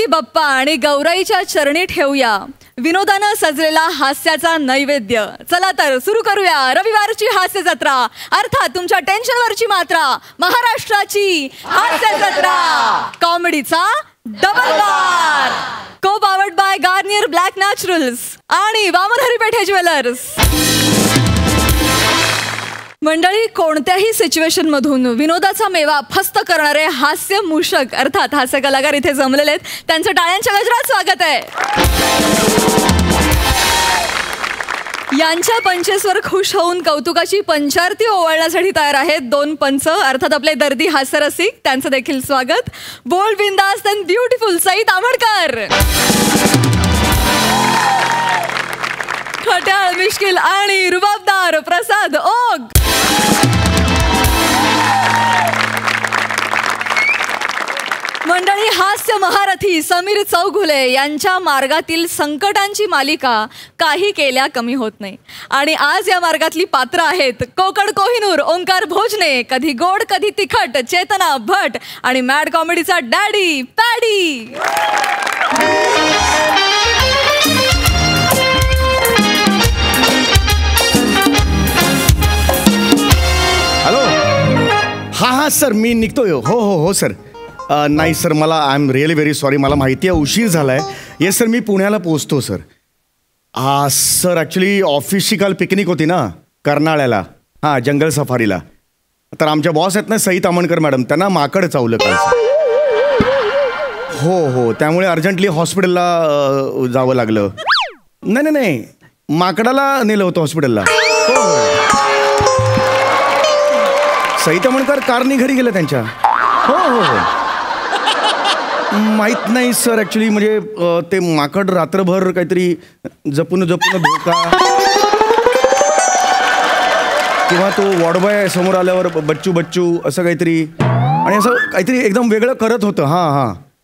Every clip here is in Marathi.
बाप्पा आणि गौराईच्या चरणी ठेवूया विनोदानं सजलेला हास्याचा नैवेद्य. चला तर सुरू करूया रविवारची हास्य जत्रा, अर्थात तुमच्या टेन्शनवरची मात्रा, महाराष्ट्राची हास्य जत्रा. कॉमेडीचा डबल बार. को powered by Garnier black Naturals आणि वामन हरिपेठे ज्वेलर्स. मंडळी, कोणत्याही सिच्युएशन मधून विनोदाचा मेवा फस्त करणारे हास्य मूषक अर्थात हास्य कलाकार इथे जमलेले आहेत. त्यांचं टाळ्यांच्या गजरात स्वागत आहे. यांच्या पंचेसवर खुश होऊन कौतुकाची पंचारती ओवाळण्यासाठी तयार आहेत दोन पंच अर्थात आपले दर्दी हास्यरसिक. त्यांचं देखील स्वागत. बोल्ड, बिंदास अँड ब्युटिफुल सई तामणकर. खट्याळ, मिश्किल आणि रुबाबदार प्रसाद ओग. मंडळी, हास्य महारथी समीर चौघुले यांच्या मार्गातील संकटांची मालिका काही केल्या कमी होत नाही. आणि आज या मार्गातली पात्र आहेत कोकण कोहिनूर ओंकार भोजने, कधी गोड कधी तिखट चेतना भट आणि मॅड कॉमेडीचा डॅडी पॅडी. हॅलो. हा सर, मी निघतोय. हो सर. नाही सर, मला I am really very sorry. मला माहिती आहे उशीर झाला आहे. येस सर, मी पुण्याला पोचतो सर. सर ॲक्च्युली ऑफिसची काल पिकनिक होती ना कर्नाळ्याला, जंगल सफारीला. तर आमच्या बॉस आहेत ना सई तामणकर मॅडम, त्यांना माकड चावलं काल. हो त्यामुळे अर्जंटली हॉस्पिटलला जावं लागलं. नाही, माकडाला नेलं होतं हॉस्पिटलला. सई तामणकर कारनी घरी गेलं त्यांच्या. हो माहीत नाही सर ॲक्च्युली, म्हणजे ते माकड रात्रभर काहीतरी जपून धोका, किंवा तो वॉर्डबॉय समोर आल्यावर बच्चू असं काहीतरी, आणि असं काहीतरी एकदम वेगळं करत होतं.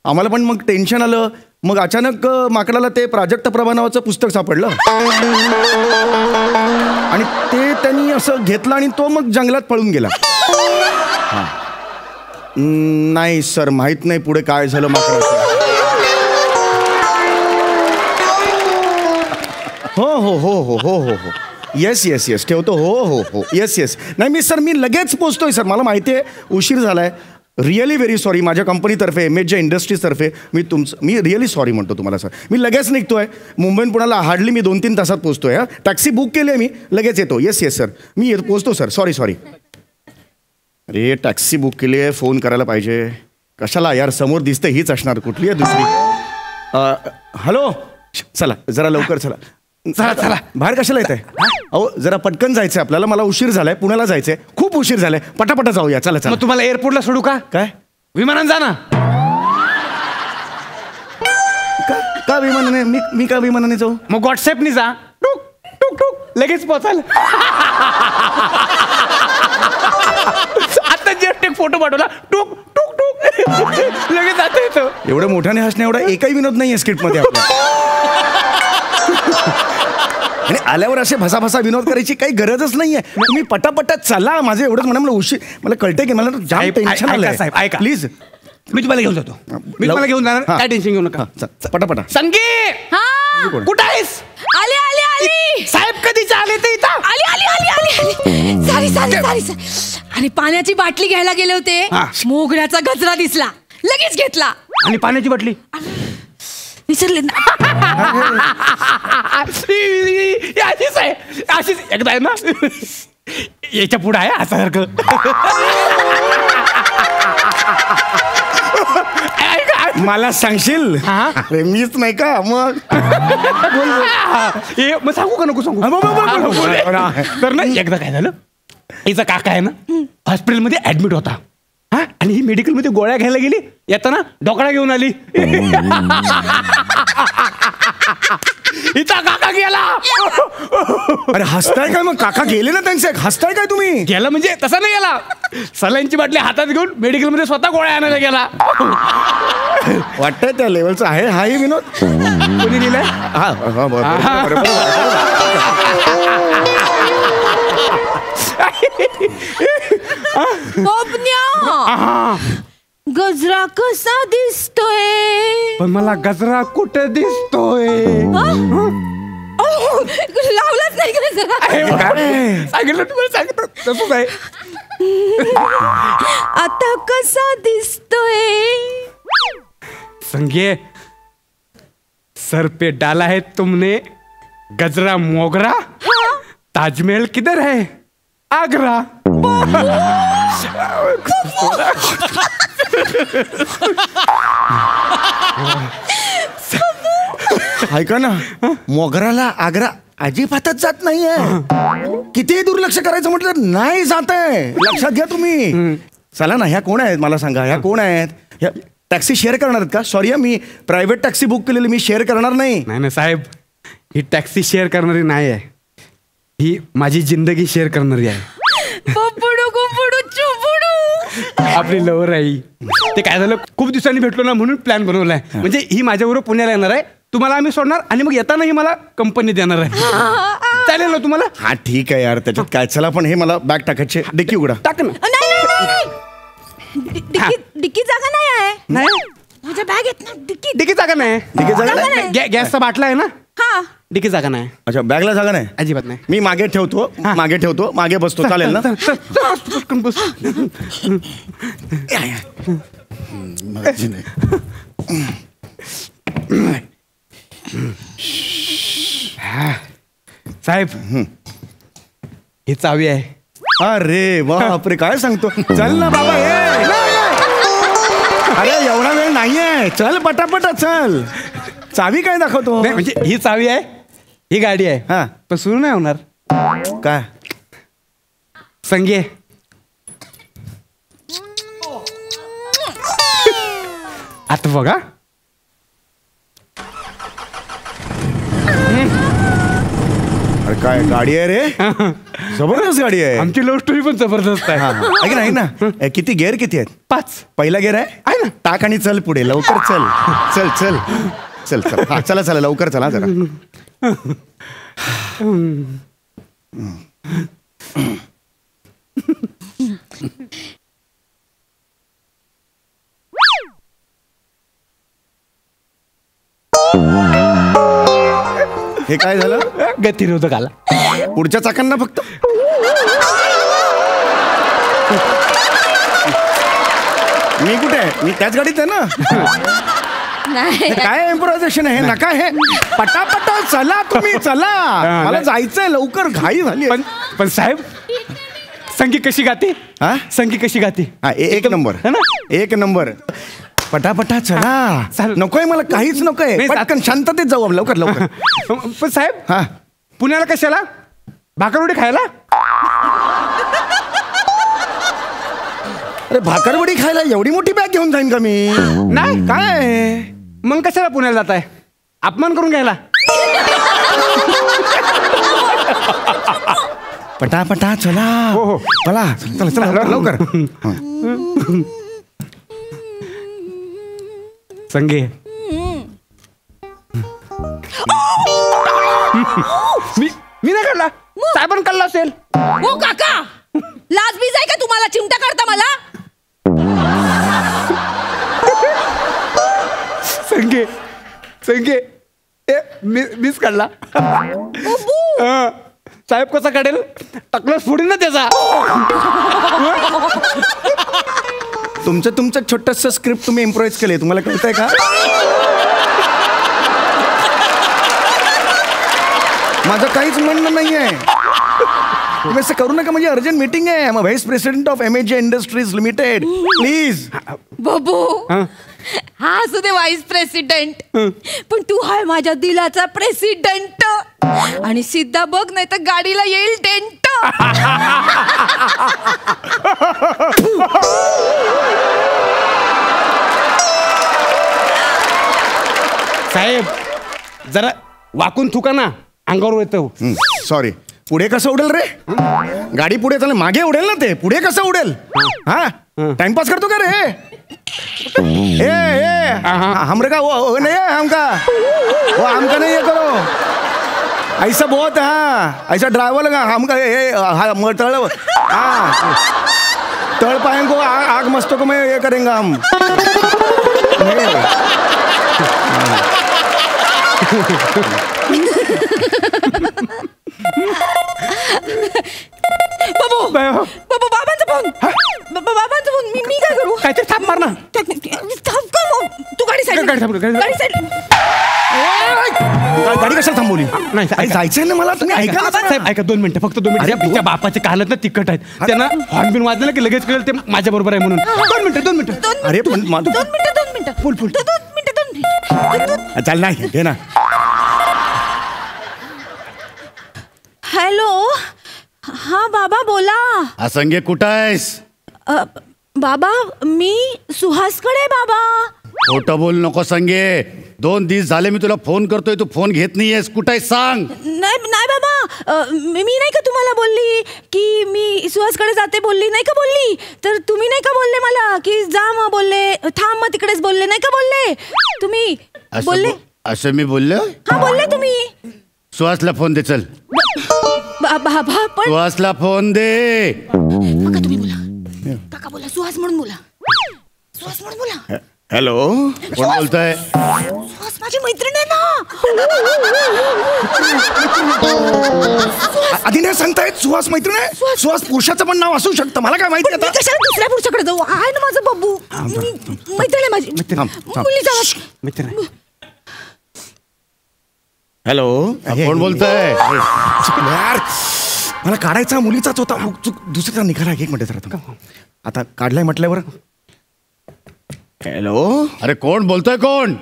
आम्हाला पण मग टेन्शन आलं. मग अचानक माकडाला ते प्राजक्त प्रभा नावाचं पुस्तक सापडलं आणि ते त्यांनी असं घेतलं आणि तो मग जंगलात पळून गेला. नाही सर, माहित नाही पुढे काय झालं माकडाचं. हो येस ठेवतो. हो येस. नाही मी लगेच पोचतोय सर. मला माहिती आहे उशीर झालाय. Really very sorry. माझ्या कंपनीतर्फे एमएचच्या इंडस्ट्रीजतर्फे मी रिअली सॉरी म्हणतो तुम्हाला सर. मी लगेच निघतोय. मुंबईहून पुण्याला हार्डली मी 2-3 तासात पोचतोय. टॅक्सी बुक केली आहे मी, लगेच येतो. येस सर, मी पोचतो सर. सॉरी. अरे टॅक्सी बुक केली आहे, फोन करायला पाहिजे. कशाला यार, समोर दिसते हीच असणार, कुठली आहे दुसरी. हॅलो, चला जरा लवकर चला. बाहेर कशाला येत आहे? अहो जरा पटकन जायचंय आपल्याला. मला उशीर झालाय, पुण्याला जायचंय, खूप उशीर झालाय. पटापटा जाऊया. चला. मग तुम्हाला एअरपोर्टला सोडू का? काय विमानानं जा ना. का विमानाने? मी का विमानाने जाऊ? मग व्हॉट्सअपनी जा. टुक लगेच पोचाल. आता जस्ट एक फोटो पाठवला. टुक लगेच आता येतो. एवढं मोठ्याने हसण्या एवढा एकही विनोद नाही आहे स्क्रिप्टमध्ये आपल्या. आणि आल्यावर असे भसाभसा विनोद करायची काही गरजच नाहीये. तुम्ही पटापटा चला. माझं एवढंच म्हणा, मला उशीर, मला कळतंय की मला जाम टेन्शन आलंय. साहेब ऐका प्लीज, मी तुम्हाला घेऊन जातो. मी तुम्हाला घेऊन जाणार, काय टेन्शन घेऊ नका. पटापटा. संगी कुठं आहेस? आली. साहेब कधीच आले ते इथं? आली. सॉरी. आणि पाण्याची बाटली घ्यायला गेले होते, मोगऱ्याचा गजरा दिसला, लगेच घेतला. आणि पाण्याची बाटली विसरले ना. अशीच एकदा आहे ना, याच्या पुढे आहे असासारखं. मला सांगशील? अरे मीच नाही का मग. मग सांगू का नको सांगू? तर ना एकदा काय झालं, हिचा काका आहे ना हॉस्पिटलमध्ये ऍडमिट होता. आणि ही मेडिकलमध्ये गोळ्या घ्यायला गेली, येताना ढोकळा घेऊन आली. हिचा काका गेला. अरे हसताय काय? मग काका गेले ना त्यांचे, हसताय काय तुम्ही? गेला म्हणजे तसा नाही गेला, सलाईनची बाटली हातात घेऊन मेडिकलमध्ये स्वतः गोळ्या आणायला गेला. वाटतंय त्या लेवलचा आहे हाही विनोद. कोणी लिहिलंय? गजरा कसा दिसतोय? पण मला गजरा कुठे दिसतोय? लावलाच नाही गजरा. सांगितलं तुम्हाला, सांगितलं तसंच आहे. आता कसा दिसतोय? संगे सर पे डाला है तुमने गजरा मोगरा, ताजमहल किधर है? आगरा. ऐका ना, मोगराला आग्रा अजिबातच जात नाहीये. कितीही दुर्लक्ष करायचं म्हटलं नाही जात आहे. लक्षात घ्या तुम्ही. चला ना, ह्या कोण आहेत मला सांगा, ह्या कोण आहेत? ह्या टॅक्सी शेअर करणार आहेत का? सॉरी, मी प्रायव्हेट टॅक्सी बुक केलेली, मी शेअर करणार नाही. नाही साहेब, ही टॅक्सी शेअर करणारी नाही आहे, ही माझी जिंदगी शेअर करणारी आहे. आपली लवर आहे. ते काय झालं, खूप दिवसांनी भेटलो ना म्हणून प्लॅन बनवलाय. म्हणजे ही माझ्याबरोबर पुण्याला येणार आहे, तुम्हाला आम्ही सोडणार आणि मग येताना ही मला कंपनी देणार आहे. चालेल ना तुम्हाला? हा ठीक आहे यार, त्याच्यात काय. चला, पण हे मला बॅग टाकायचे. डिक्की उघडा. टाक ना. डिक्की जागा नाही आहे. नाही, माझ्या बॅगेत ना डिक्की. डिकी जागा नाही. डिक्की जागा नाही? गॅसचा बाटला आहे ना. हा, डिकी जागा नाही. अच्छा, बॅगला जागा नाही? अजिबात नाही. मी मागे ठेवतो, मागे ठेवतो, मागे बसतो. चालेल ना? साहेब, ही चावी आहे. अरे बापरे, काय सांगतो. चल ना बाबा, ये. अरे एवढा वेळ नाहीये, चल पटापट चल. चावी काय दाखवतो? नाही म्हणजे ही चावी आहे, ही गाडी आहे. हा, पण सुरू नाही होणार. काय संगे आता बघा. अरे काय गाडी आहे रे, जबरदस्त गाडी आहे. आमची लव्ह स्टोरी पण जबरदस्त आहे. ऐक ना, ऐक ना, किती गेअर किती आहेत? 5. पहिला गेअर आहे ना, टाक आणि चल पुढे, लवकर चल. चल चल चल चल. हा, चला चला, लवकर चला जरा. हे काय झालं? गतिरोधक आला पुढच्या चाकांना फक्त. मी कुठे आहे? मी त्याच गाडीत आहे ना. काय इम्प्रोव्हायझेशन आहे हे? नका हे. पटापटा चला तुम्ही, चला. मला जायचंय लवकर, घाई झाली. पण साहेब, संगी कशी गाते? हा, संगी कशी गाते? हा, एक नंबर है ना? एक नंबर. पटापटा चला. नकोय मला, काहीच नकोय. पटकन शांततेत जाऊ लवकर लवकर. पण साहेब, हा, पुण्याला कशाला? भाकरवडी खायला? अरे भाकरवडी खायला एवढी मोठी बॅग घेऊन जाईन का मी? नाही. काय मग कशाला पुण्याला जाताय? अपमान करून घ्यायला? पटापटा चला. हो. चला चला चला लवकर. संगे, मी नाही काढला, साहेबांनी काढला असेल. हो काका, लाज बीज आहे का तुम्हाला? चिमटा काढता मला? संगे संगे, मीच काढला. साहेब कसा काढेल? टकलस फोडीन ना त्याचा. तुमचं छोटस स्क्रिप्ट तुम्ही इम्प्रोव्हाइज केले, तुम्हाला कळतंय का? माझं काहीच म्हणणं नाहीये, तुम्ही असं करू नका. म्हणजे अर्जंट मीटिंग आहे. I am vice president of MAJ industries limited. Please. बाबू, हा असू दे व्हाईस प्रेसिडेंट, पण तू हाय माझ्या दिलाचा प्रेसिडेंट. आणि सिद्धा बघ, नाही तर गाडीला येईल टेंट. साहेब, जरा वाकून थुका ना, अंगावर येतो. सॉरी. पुढे कसं उडेल रे? गाडी पुढे चालेल, मागे उडेल ना ते. पुढे कसं उडेल? हा, टाइमपास करतो का रे? हमरे का वो नहीं है, हमका वो हमका नहीं है करो. ऐसा बहुत, हाँ ऐसा ड्राइवर लगा हमका. हाँ तळ पाएं को आग मस्तों को मैं ये करेंगा हम. बाबू बाबू बाबांचा फोन. बाबांचा फोन. मी काय करू? काहीतरी थाप मार ना. थांब का मग? तू गाडी साईड. गाडी थांब, गाडी- गाडी साईड. गाडी कशाला थांबवली? नाही, अरे जायचंय ना मला. तुम्ही ऐका ना जरा. साहेब ऐका 2 मिनिटं, फक्त 2 मिनिटं. तिच्या बापाचे कानात ना तिखट आहेत, त्यांना हॉर्न बिन वाजलं की लगेच कळेल ते माझ्या बरोबर आहे म्हणून. 2 मिनिटं. दोन मिनिटं. अरे पण 2 मिनिटं. 2 मिनिटं. फुल, फुल. 2 मिनिटं. चाल नाही घे ना. हॅलो. हा बाबा बोला. असंगे कुठं आहेस? बाबा मी सुहासकडे. बाबा खोटं बोल नको संगे. 2 दिवस झाले मी तुला फोन करतोय, तू फोन घेत नाहीयेस. कुठं आहेस सांग. नाही नाही बाबा, मी नाही का तुम्हाला बोलली की मी सुहासकडे जाते बोलली नाही का बोलली? तर तुम्ही नाही का बोलले मला की जा मग बोलले, थांब मग तिकडेच बोलले नाही का बोलले तुम्ही? बोलले. असं मी बोललो? हा बोलले तुम्ही. सुहासला फोन दे. चल बाबा पण सुहासला फोन दे. काका तुम्ही बोला. काका बोला. सुहास म्हणून बोला. सुहास म्हणून बोला. हॅलो. कोण बोलतोय? सुहास माझी मैत्रीण आहे ना. आधी नाही सांगतायत सुहास मैत्रीण आहे. सुहास पुरुषाचं पण नाव असू शकतं, मला काय माहिती मी आता. कशाला दुसऱ्या पुरुषाकडे जाऊ? आहे ना माझं बाबू. मैत्रीण आहे माझी. थांब, थांब. मुलीचा आवाज. मित्र आहे. हॅलो. कोण बोलतोय? यार मला काढायचा मुलीचाच होता. दुसऱ्याचा निघाला. एक मिनिट जरा. आता काढलाय म्हटल्यावर. हॅलो. अरे कोण बोलतोय? कोण?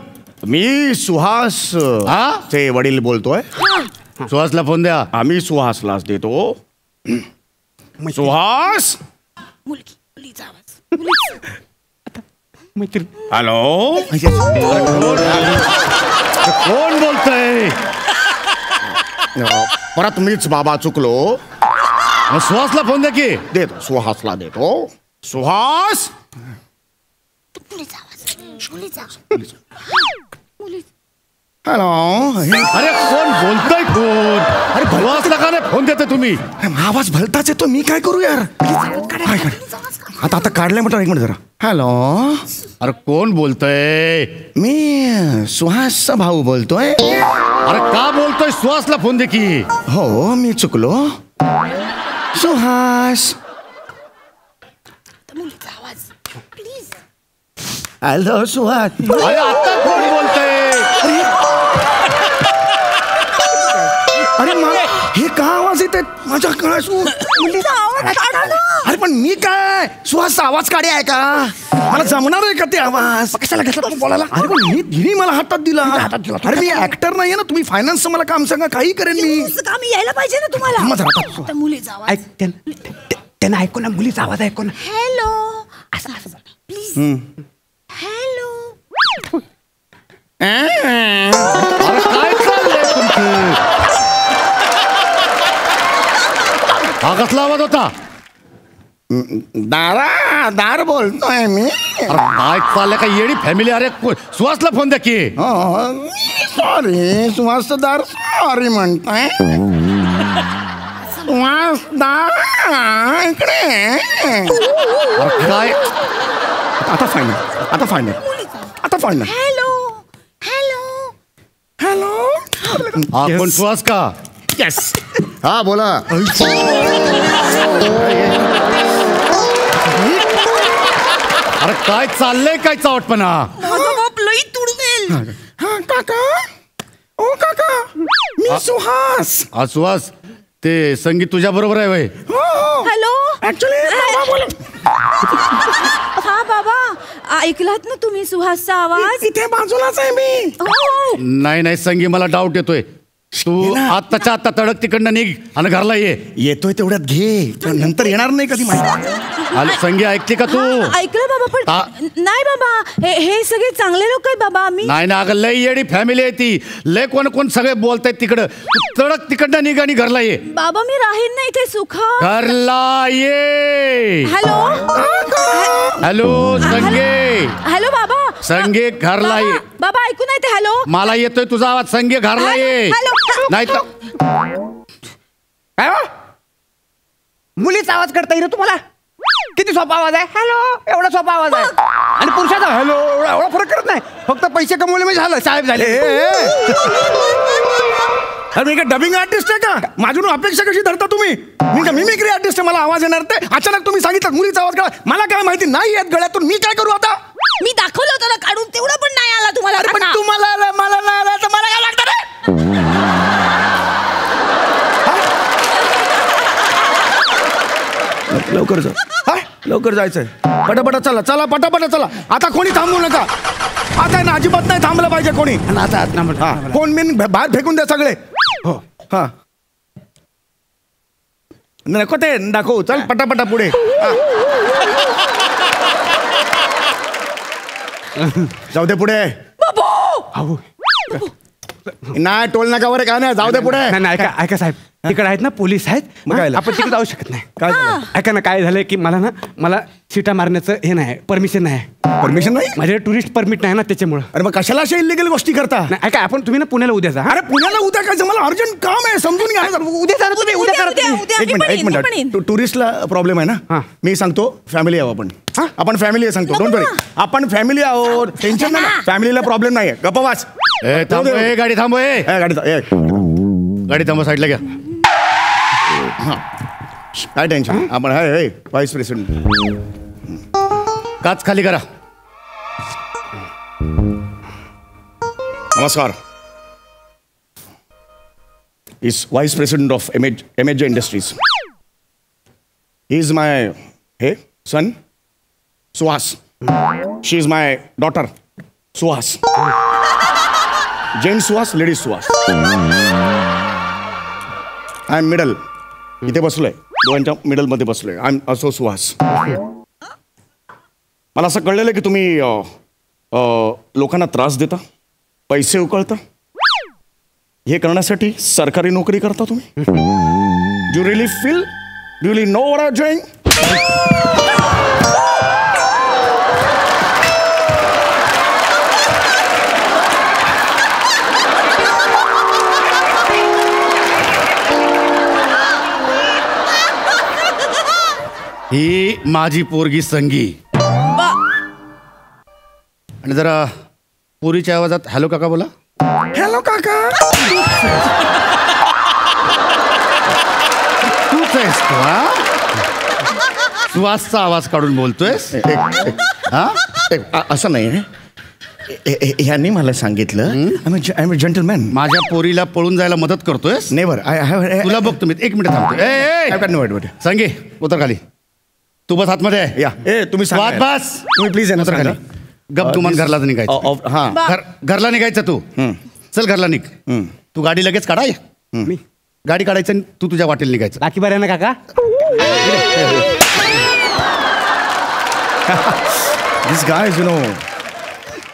मी सुहास हा? चे वडील बोलतोय. सुहासला फोन द्या. आम्ही सुहासलाच देतो. सुहास. मुलीचा आवाज. मैत्री. हॅलो. कोण बोलतोय? परत मीच बाबा चुकलो. मग सुहासला फोन द्या की. देतो सुहासला देतो. सुहास. मुलीचा आवाज. मुलीचा. हॅलो. अरे कोण बोलतोय? कोण? अरे सुहासला का नाही फोन देते तुम्ही? आवाज भलताच येतो. मी काय करू यार? काय कर? आता आता काढलाय म्हटलं. एक मिनिट जरा. हॅलो. अरे कोण बोलतोय? मी सुहासचा भाऊ बोलतोय. अरे का बोलतोय? सुहासला फोन दे की. हो मी चुकलो. सुहास. मुलीचा आवाज. प्लीज. हॅलो सुहास. अरे आता कोण बोलतोय? अरे मग हे का आवाज येत आहेत माझ्या कळासू? मुलीचा आवाज काढा ना. अरे पण मी काय सुहासचा आवाज काढे आहे का? मला जमणार आहे का ते आवाज? कशाला घेतला तू बोलायला? अरे पण मी तिने मला हातात दिला. अरे मी ऍक्टर नाहीये ना. तुम्ही फायनान्सचं मला काम सांगा, काही करेन मी. तुझं काम यायला पाहिजे ना तुम्हाला. थांबा जरा आता. आता मुलीचा आवाज. ऐक त्यांना ऐकू ना. मुलीचा आवाज ऐकू ना. हॅलो. असं असं प्लीज. हॅलो. अरे काय चाललंय तुमचं? हा कसला आवाज होता? दार बोलतोय मी. अरे काय चाललंय? का येडी फॅमिली? अरे सुहासला फोन द्या की. सॉरी सुहास दार. सॉरी म्हणताय. सुहास दार इकडे. अरे काय? आता फायनल. आता फायनल. आता फायनल. हॅलो. हॅलो. हॅलो. हा कोण? सुहास का? येस. हा बोला. अरे काय चाललंय? काय चावटपणा? माझा बाप लई तुडवेल. हा काका. ओ काका. मी सुहास. हा सुहास. ते संगीत तुझ्या बरोबर आहे वय? हॅलो. ऍक्च्युली हा बाबा ऐकलात ना तुम्ही सुहासचा आवाज? इथे बाजूलाच आहे मी. हो. नाही नाही संगी, मला डाऊट येतोय. तू आत्ताच्या आत्ता तडक तिकडनं निघ आणि घरला ये. येतोय तेवढ्यात घे. पण नंतर येणार नाही कधी माहिती. आले संगी, ऐकते का तू? हा, ऐकलं बाबा पण नाही बाबा हे सगळे चांगले लोक आहेत बाबा. मी नाही ना अगं, लय येडी फॅमिली आहे ती. लय कोण कोण सगळे बोलतायत तिकडं. तू तडक तिकडनं निघ आणि घरला ये. बाबा मी राहीन ना इथे सुखा. घरला ये. हॅलो. हॅलो संगे. हॅलो बाबा. संगे घरला ये. बाबा ऐकू नाही ते. हॅलो. मला येतोय तुझा आवाज. संगे घरला ये. नाही तर काय हो? मुलीचा आवाज करता येईल तुम्हाला? किती सोपा आवाज आहे, हॅलो, एवढा सोपा आवाज आहे. आणि पुरुषाचा हॅलो एवढा फरक करत नाही, फक्त पैसे कमवले म्हणजे झालं, साहेब झाले. अरे मी काय डबिंग आर्टिस्ट आहे का? माझ्याकडून अपेक्षा कशी धरता तुम्ही? मी का मिमिक्री आर्टिस्ट आहे? मला आवाज येणार ते अचानक तुम्ही सांगितलं मुलीचा आवाज काढा, मला काय माहिती नाही येत गळ्यातून, मी काय करू आता? मी दाखवलं होतं ना काढून, तेवढं पण नाही आला तुम्हाला. अरे पण तुम्हाला आलं, मला नाही आलं, तर मला काय लागतं रे? लवकर जा, लवकर जायचंय, पटापटा चला, चला पटापटा चला. आता कोणी थांबू नका, आता आहे ना अजिबात नाही थांबलं पाहिजे कोणी. आता कोण बिन बाहेर फेकून द्या सगळे. हो हा नको ते दाखवू, चल पटापटा पुढे. जाऊ दे पुढे. अहो नाही टोल नका वगैरे काय नाही, जाऊ दे पुढे. नाही ऐका साहेब, तिकडे आहेत ना पोलीस आहेत, मग काय झालं? आपण तिकडे जाऊ शकत नाही. काय झालं? ऐका ना, काय झालंय की मला सीटा मारण्याचं हे नाही, परमिशन नाही, परमिशन नाही. माझ्याकडे टुरिस्ट परमिट नाही ना, त्याच्यामुळं. अरे मग कशाला अशा इलिगल गोष्टी करता? नाही ऐका, आपण तुम्ही ना पुण्याला उद्या जा. अरे पुण्याला उद्या काय, मला अर्जंट काम आहे, समजून घ्या. उद्या जा ना तुम्ही, उद्या करा तुम्ही. एक मिनिट टुरिस्टला प्रॉब्लेम आहे ना, मी सांगतो फॅमिली आहो आपण. आपण फॅमिली आहे सांगतो, डोंट वरी, आपण फॅमिली आहोत, टेन्शन नाही, फॅमिलीला प्रॉब्लेम नाही. गप्पवास. थांब, गाडी थांब, गाडी थांब, साईडला घ्या. काय टेन्शन, आपण हाय व्हाईस प्रेसिडेंट. काच खाली करा. नमस्कार. Is vice president of MHJ industries. He is my son Suhas. She is my daughter Suhas. Gents Suhas, ladies Suhas. I am middle, इथे बसलोय, दोघांच्या मिडल मध्ये बसलोय. आय एम असो सुहास. मला असं कळलेलं की तुम्ही लोकांना त्रास देता, पैसे उकळता, हे करण्यासाठी सरकारी नोकरी करता तुम्ही. Do really feel, do really know what I am doing? ही माझी पोरगी संगी. आणि जरा पोरीच्या आवाजात हॅलो काका बोला. हॅलो काका. तूच आहेस तू? सुहासचा आवाज काढून बोलतोयस? असं नाही, ह्यांनी मला सांगितलं. I am a gentleman. माझ्या पोरीला पळून जायला मदत करतोयस? नेव्हर. तुला बघतो मी, एक मिनिट थांबतो. संगे उतर खाली. तू बस आतमध्ये. या तुम्ही सांगा. बस तुम्ही प्लीज उतर खाली. गप तुमान घरला निघायचं. हा घरला निघायचं तू. चल घरला निघ. तू गाडी लगेच काढाय. मी गाडी काढायचं आणि तू तुझ्या वाटेल निघायचं. बाकी बरं ना काका? दिस गायज यू नो.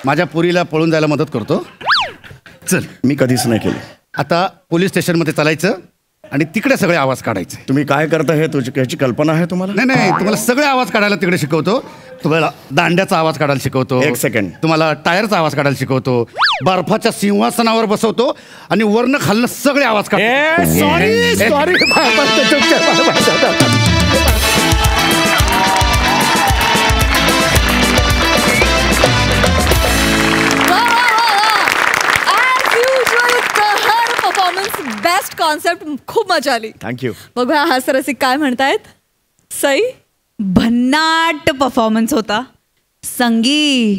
माझ्या पोरीला पळून जायला मदत करतो. चल. मी कधीच नाही केलं. आता पोलीस स्टेशनमध्ये चालायचं आणि तिकडे सगळे आवाज काढायचे. तुम्ही काय करता हे ह्याची कल्पना आहे तुम्हाला? नाही, तुम्हाला सगळे आवाज काढायला तिकडे शिकवतो. तुम्हाला दांड्याचा आवाज काढायला शिकवतो. एक सेकंड. तुम्हाला टायरचा आवाज काढायला शिकवतो. बर्फाच्या सिंहासनावर बसवतो आणि वरनं खाल्लं सगळे आवाज काढतो. सॉरी. बेस्ट कॉन्सेप्ट, खूप मजा आली. थँक्यू. बघूया हास्य रसिक काय म्हणतायत. सई. भन्नाट परफॉर्मन्स होता. संगी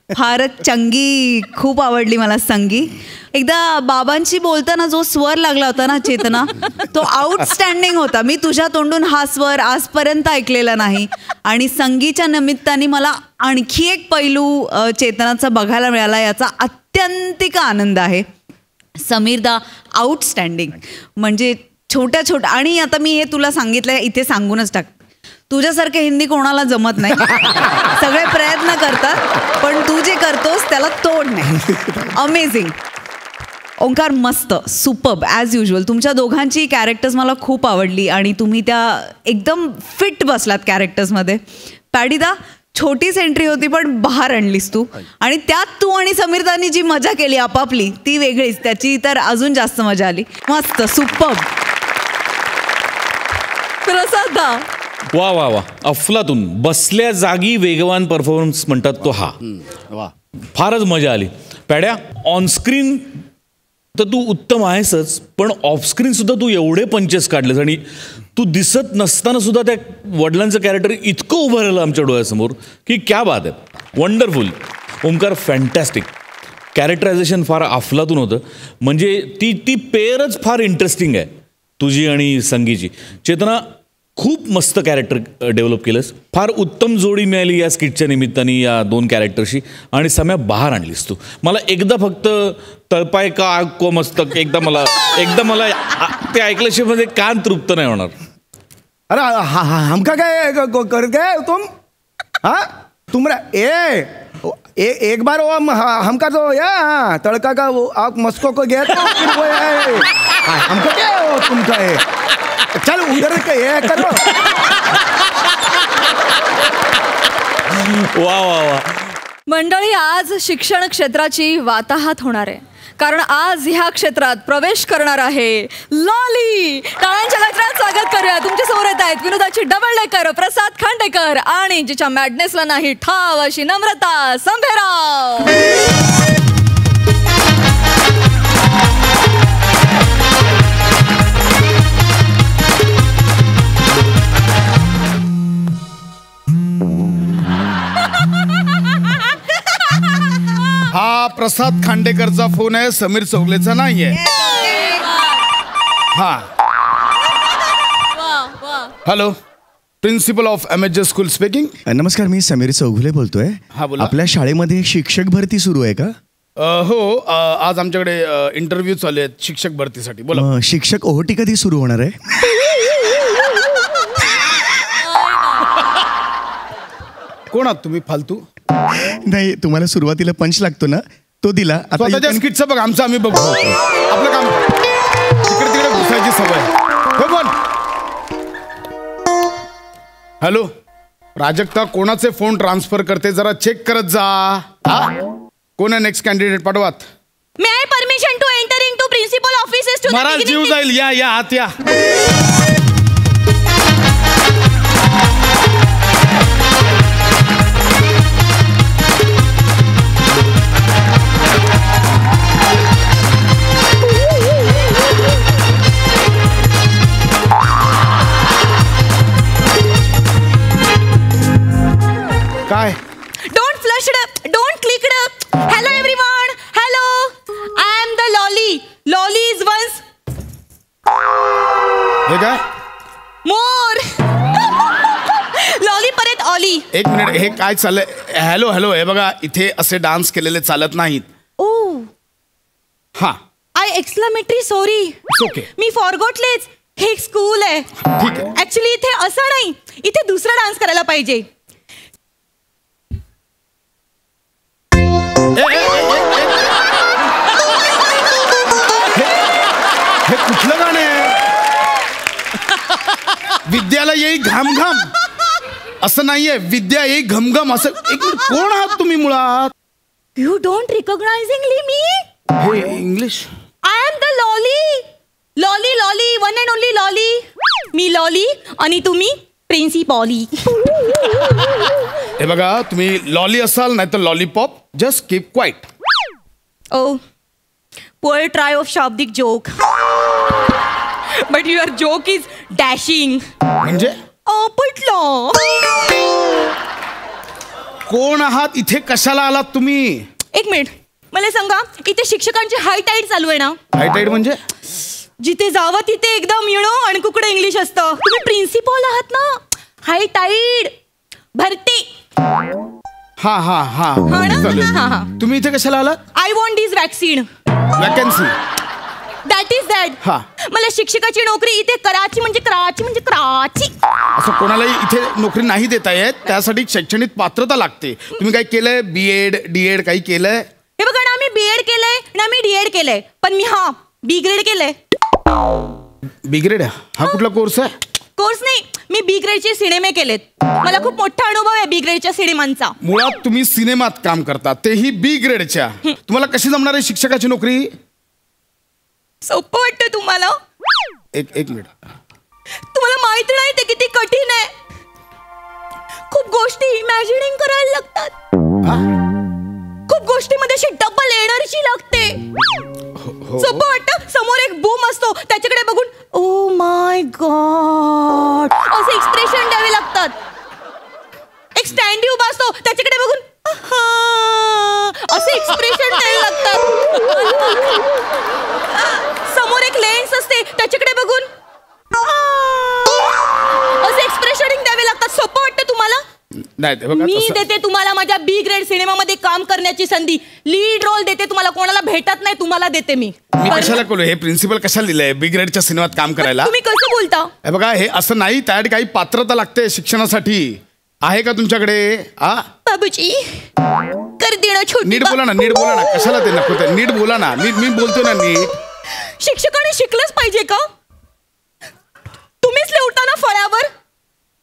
फारच चंगी, खूप आवडली मला संगी. एकदा बाबांशी बोलताना जो स्वर लागला होता ना चेतना, तो आउटस्टँडिंग होता. मी तुझ्या तोंडून हा स्वर आजपर्यंत ऐकलेला नाही. आणि संगीच्या निमित्ताने मला आणखी एक पैलू चेतनाचा बघायला मिळाला, याचा अत्यंतिक आनंद आहे. समीरदा आउटस्टँडिंग, म्हणजे छोट्या आणि आता मी हे तुला सांगितलं इथे सांगूनच टाक, तुझ्यासारखे हिंदी कोणाला जमत नाही. सगळे प्रयत्न करतात पण तू जे करतोस त्याला तोड नाही. अमेझिंग. ओंकार मस्त, सुपर्ब ॲज युजल. तुमच्या दोघांची कॅरेक्टर्स मला खूप आवडली आणि तुम्ही त्या एकदम फिट बसलात कॅरेक्टर्समध्ये. पॅडीदा छोटीच एंट्री होती पण बाहेर आणलीस तू. आणि त्यात तू आणि समीरदानी जी मजा केली आपापली ती वेगळीच, त्याची तर अजून जास्त मजा आली. मस्त, सुपर्ब. प्रसादा. वा वा वा, अफलातून. बसल्या जागी वेगवान परफॉर्मन्स म्हणतात तो हा. वा. फारच मजा आली. पॅड्या, ऑनस्क्रीन तर तू उत्तम आहेसच, पण ऑफस्क्रीन सुद्धा तू एवढे पंचेस काढलेस आणि तू दिसत नसताना सुद्धा त्या वडिलांचं कॅरेक्टर इतकं उभं राहिलं आमच्या डोळ्यासमोर की क्या बात आहे. वंडरफुल. ओमकार, फॅन्टॅस्टिक. कॅरेक्टरायझेशन फार अफलातून होतं. म्हणजे ती पेअरच फार इंटरेस्टिंग आहे तुझी आणि संगीची. चेतना, खूप मस्त कॅरेक्टर डेव्हलप केलंस. फार उत्तम जोडी मिळाली या स्किटच्या निमित्ताने या 2 कॅरेक्टरशी. आणि सम्या, बाहेर आणलीस तू. मला एकदा फक्त तळपाय का आग को मस्तक एकदा मला ते ऐकल्याशिवाय मध्ये कान तृप्त नाही होणार. अरे हमका काय कर गए तुम? हाँ तुमरा एक बार वो हमका तो या तड़का का वो आप मस्को को गया था फिर वो हमका क्या वो तुमका है. चल उधर ये करो. वा वा वा. मंडळी, आज शिक्षण क्षेत्राची वाताहत होणार आहे, कारण आज ह्या क्षेत्रात प्रवेश करणार आहे लॉली. टाळ्यांच्या गजरात स्वागत करूया. तुमच्या समोर येत आहेत विनोदाची डबल डेकर प्रसाद खांडेकर आणि जिच्या मॅडनेसला नाही ठाव अशी नम्रता संभेराव. हा प्रसाद खांडेकरचा फोन आहे, समीर चौगलेचा नाहीये. हा. Hello, principal of MHJ school speaking. नमस्कार, मी समीर चौगुले बोलतोय. हा, बोला. आपल्या शाळेमध्ये शिक्षक भरती सुरू आहे का? हो, आज आमच्याकडे इंटरव्ह्यू चालू आहेत शिक्षक भरतीसाठी. बोला. शिक्षक ओहोटी कधी सुरू होणार आहे? कोण आहात तुम्ही फालतू? नाही, तुम्हाला सुरुवातीला पंच लागतो ना, तो दिला. आता स्वतःच्या स्किटचं बघ, आमचं आम्ही बघू. आपलं काम तिकडे तिकडे घुसायची सवय. हो, बोल. हॅलो, प्राजक्ता कोणाचे फोन ट्रान्सफर करते जरा चेक करत जा. हा, कोण आहे नेक्स्ट कॅन्डिडेट? पाठवात. May I permission to entering to principal offices to महाराज जीव जाईल. या आत या. काय? Don't flush don't click. Hello everyone, hello, I am the Lolly. Lolly is once हे काय? मोर. लॉली परत ऑली. एक मिनिट, हे काय चाललंय? हॅलो हॅलो, हे बघा, इथे असे डान्स केलेले चालत नाहीत. ओ, हा, आय एक्सक्लेमेटरी सॉरी. ओके. मी फॉरगॉटलेच. हे एक स्कूल आहे. ठीक आहे. ऍक्च्युली इथे असं नाही, इथे दुसरा डान्स करायला पाहिजे. हे कुठलं गाणं आहे? विद्याला येई घाम घाम असं नाहीये, विद्या येई घमघम असं. एक मिनिट, कोण आहात तुम्ही मुळात? यू डोंट रिकॉग्नाइजिंगली मी. हे English. I am the Lolly. Lolly lolly, one and only lolly. Me lolly आणि तुम्ही प्रिन्सिपॉली. हे बघा, तुम्ही लॉली असाल नाही तर lollipop. Just keep quiet. Oh, poor try of शाब्दिक joke. But your joke is dashing. म्हणजे पटलं. कोण आहात? इथे कशाला आलात तुम्ही? एक मिनिट, मला सांगा, इथे शिक्षकांची हाय टाईड चालू आहे ना? हाय टाईड म्हणजे? जिथे जावं तिथे एकदम आणि कुकडे इंग्लिश असतं. तुम्ही प्रिन्सिपॉल आहात ना? हाय टाईड भरती. हा हा हा, हा ना? चालेल. हा, हा. तुम्ही इथे कशाला आलात? I want this vaccine. Vacancy. That is that. हा. मला शिक्षकाची नोकरी इथे कराची म्हणजे कराची. असं कोणालाही इथे नोकरी नाही देता येत, त्यासाठी शैक्षणिक पात्रता लागते. तुम्ही काही केलंय? BEd DEd काही केलंय? हे बघा ना, मी BEd केलंय ना, मी DEd केलंय, पण मी B ग्रेड केलंय. B grade? हा कुठला कोर्स आहे? कोर्स नाही, मी B ग्रेडचे सिनेमे केलेत. मला खूप मोठा अनुभव आहे B ग्रेडच्या सिनेमांचा. मुळात तुम्ही सिनेमात काम करता, तेही B ग्रेडच्या. तुम्हाला कशी जमणार आहे शिक्षकाची नोकरी? सोपं वाटतं तुम्हाला? एक मिनिट. तुम्हाला माहिती नाही ते किती कठीण आहे. खूप गोष्टी इमॅजिनिंग करायला लागतात. खूप गोष्टीमध्ये अशी डबल एनर्जी लागते. सोपं वाटतं. समोर एक बूम असतो त्याच्याकडे बघून ओ माय गॉड असे एक्सप्रेशन द्यावे लागतात. एक स्टँडी उभा असतो त्याच्याकडे बघून असे एक्सप्रेशन द्यावे लागतात. समोर एक लेन्स असते त्याच्याकडे बघून असे एक्सप्रेशन द्यावे लागतात. सोपं वाटतं तुम्हाला? मी देते तुम्हाला माझ्या बी ग्रेड सिनेमामध्ये काम करण्याची संधी. लीड रोल देते तुम्हाला. कोणाला भेटत नाही, तुम्हाला देते मी. कशाला करू? हे प्रिन्सिपल कशाला दिलंय बी ग्रेडच्या सिनेमात काम करायला? तुम्ही कसं बोलता? हे बघा, हे असं नाही. त्यासाठी काही पात्रता लागते शिक्षणासाठी. आहे का तुमच्याकडे? बाबूजी कर देणं छोटी. नीट बोला ना, नीट बोला ना. कशाला ते नको ते? नीट बोला ना. मी बोलतो ना नीट. शिक्षकाने शिकलंच पाहिजे का? तुम्हीच लिहता ना फळ्यावर.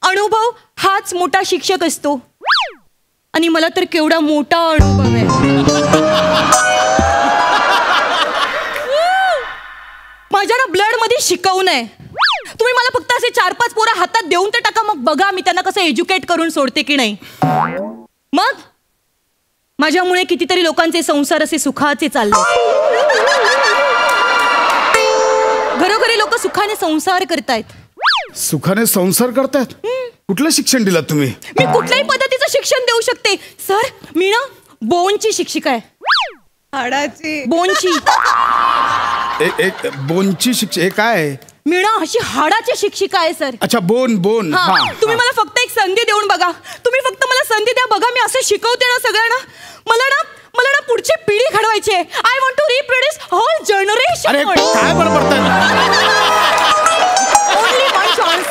अनुभव हाच मोठा शिक्षक असतो. आणि मला तर केवढा मोठा अनुभव आहे. माझ्या ना ब्लड मध्ये शिकवू नये. तुम्ही मला फक्त असे 4-5 पोरं हातात देऊन तर टाका, मग बघा मी त्यांना कसं एज्युकेट करून सोडते की नाही. मग माझ्यामुळे कितीतरी लोकांचे संसार असे सुखाचे चालले. घरोघरी लोक सुखाने संसार करतायत. सुखाने संसार करतायत? कुठलं शिक्षण दिलं तुम्ही? मी कुठल्याही पद्धतीचं शिक्षण देऊ शकते सर. मी ना बोनची शिक्षिका आहे. हाडाची बोनची. एक बोनची शिक्षक? हे काय? मी ना अशी हाडाची शिक्षिका आहे सर. अच्छा, बोन. तुम्ही मला फक्त एक संधी देऊन बघा. तुम्ही फक्त मला संधी द्या. बघा मी असं शिकवते ना सगळ्यांना. मला ना पुढची पिढी घडवायची आहे. I want to reproduce whole generation. अरे काय बरोबर?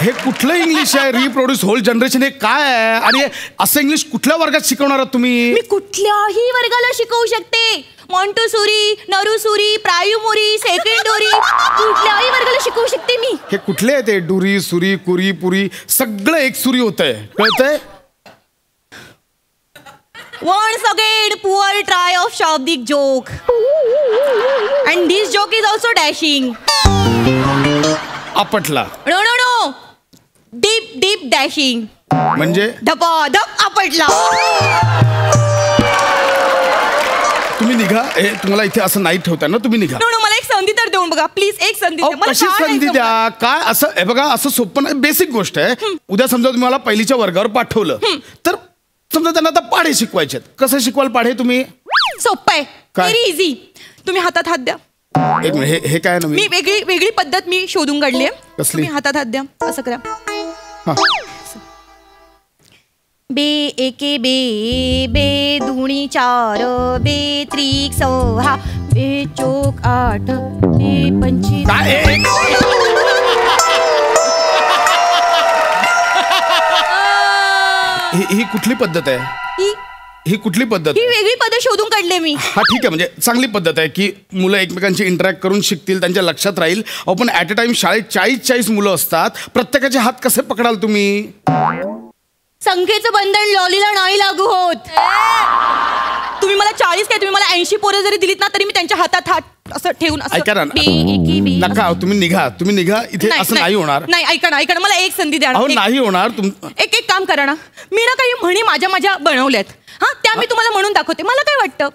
हे कुठलं इंग्लिश आहे? रिप्रोड्यूस होल जनरेशन हे काय आहे? आणि असं इंग्लिश कुठल्या वर्गात शिकवणार आहात तुम्ही? मी कुठल्याही वर्गाला शिकवू शकते. मॉन्टेसोरी, नरुसुरी, प्रायमरी, सेकंडरी, कुठल्याही वर्गाला शिकवू शकते मी. हे कुठले आहे ते? डुरी, सुरी, कुरी, पुरी सगळं एक सुरी होतंय. कळतंय? Once again, poor try of Shabdik joke. And this joke is also dashing. आपटला. No. Deep dashing. म्हणजे धपाधप आपटला. तुम्ही निघा. हे तुम्हाला इथे असं नाही ठेवता ना. तुम्ही निघा. No, मला एक संधी तर देऊन बघा प्लीज. एक संधी द्या. मला कशी काय संधी नाही द्या? काय असं? हे बघा, असं सोपं नाही. बेसिक गोष्ट आहे. उद्या समजा तुम्ही मला पहिलीच्या वर्गावर पाठवलं तर समजा त्यांना आता पाढे शिकवायचे. कसं शिकवाल पाढे तुम्ही? सोपं आहे. काय? Very easy. तुम्ही हातात हात द्या. एक मिनिट. हे काय ना? मी वेगळी पद्धत मी शोधून काढली आहे. कसली? तुम्ही हातात हात द्या. असं करा. बे एके बे दुणी 4 बे त्रिक 6 बे चोक 8 बे 25. ही कुठली पद्धत आहे? ही कुठली पद्धत? ही वेगळी पद्धत शोधून काढले मी. हा ठीक आहे. म्हणजे चांगली पद्धत आहे की मुलं एकमेकांशी इंटरॅक्ट करून शिकतील, त्यांच्या लक्षात राहील. आपण ऍट अ टाइम शाळेत 40 मुलं असतात. प्रत्येकाचे हात कसे पकडाल तुम्ही? संख्येचं बंधन लॉलीला नाही लागू होत. तुम्ही मला 40 काय तुम्ही मला 80 पोरं जरी दिलीत ना तरी मी त्यांच्या हातात हात असं ठेवून ऐका ना. नका. तुम्ही निघा इथे. असं नाही होणार. नाही ऐका ना. मला एक संधी द्या. नाही होणार. एक काम करा ना. मी ना काही म्हणी माझ्या बनवल्यात. त्या मी तुम्हाला म्हणून दाखवते. मला काय वाटतं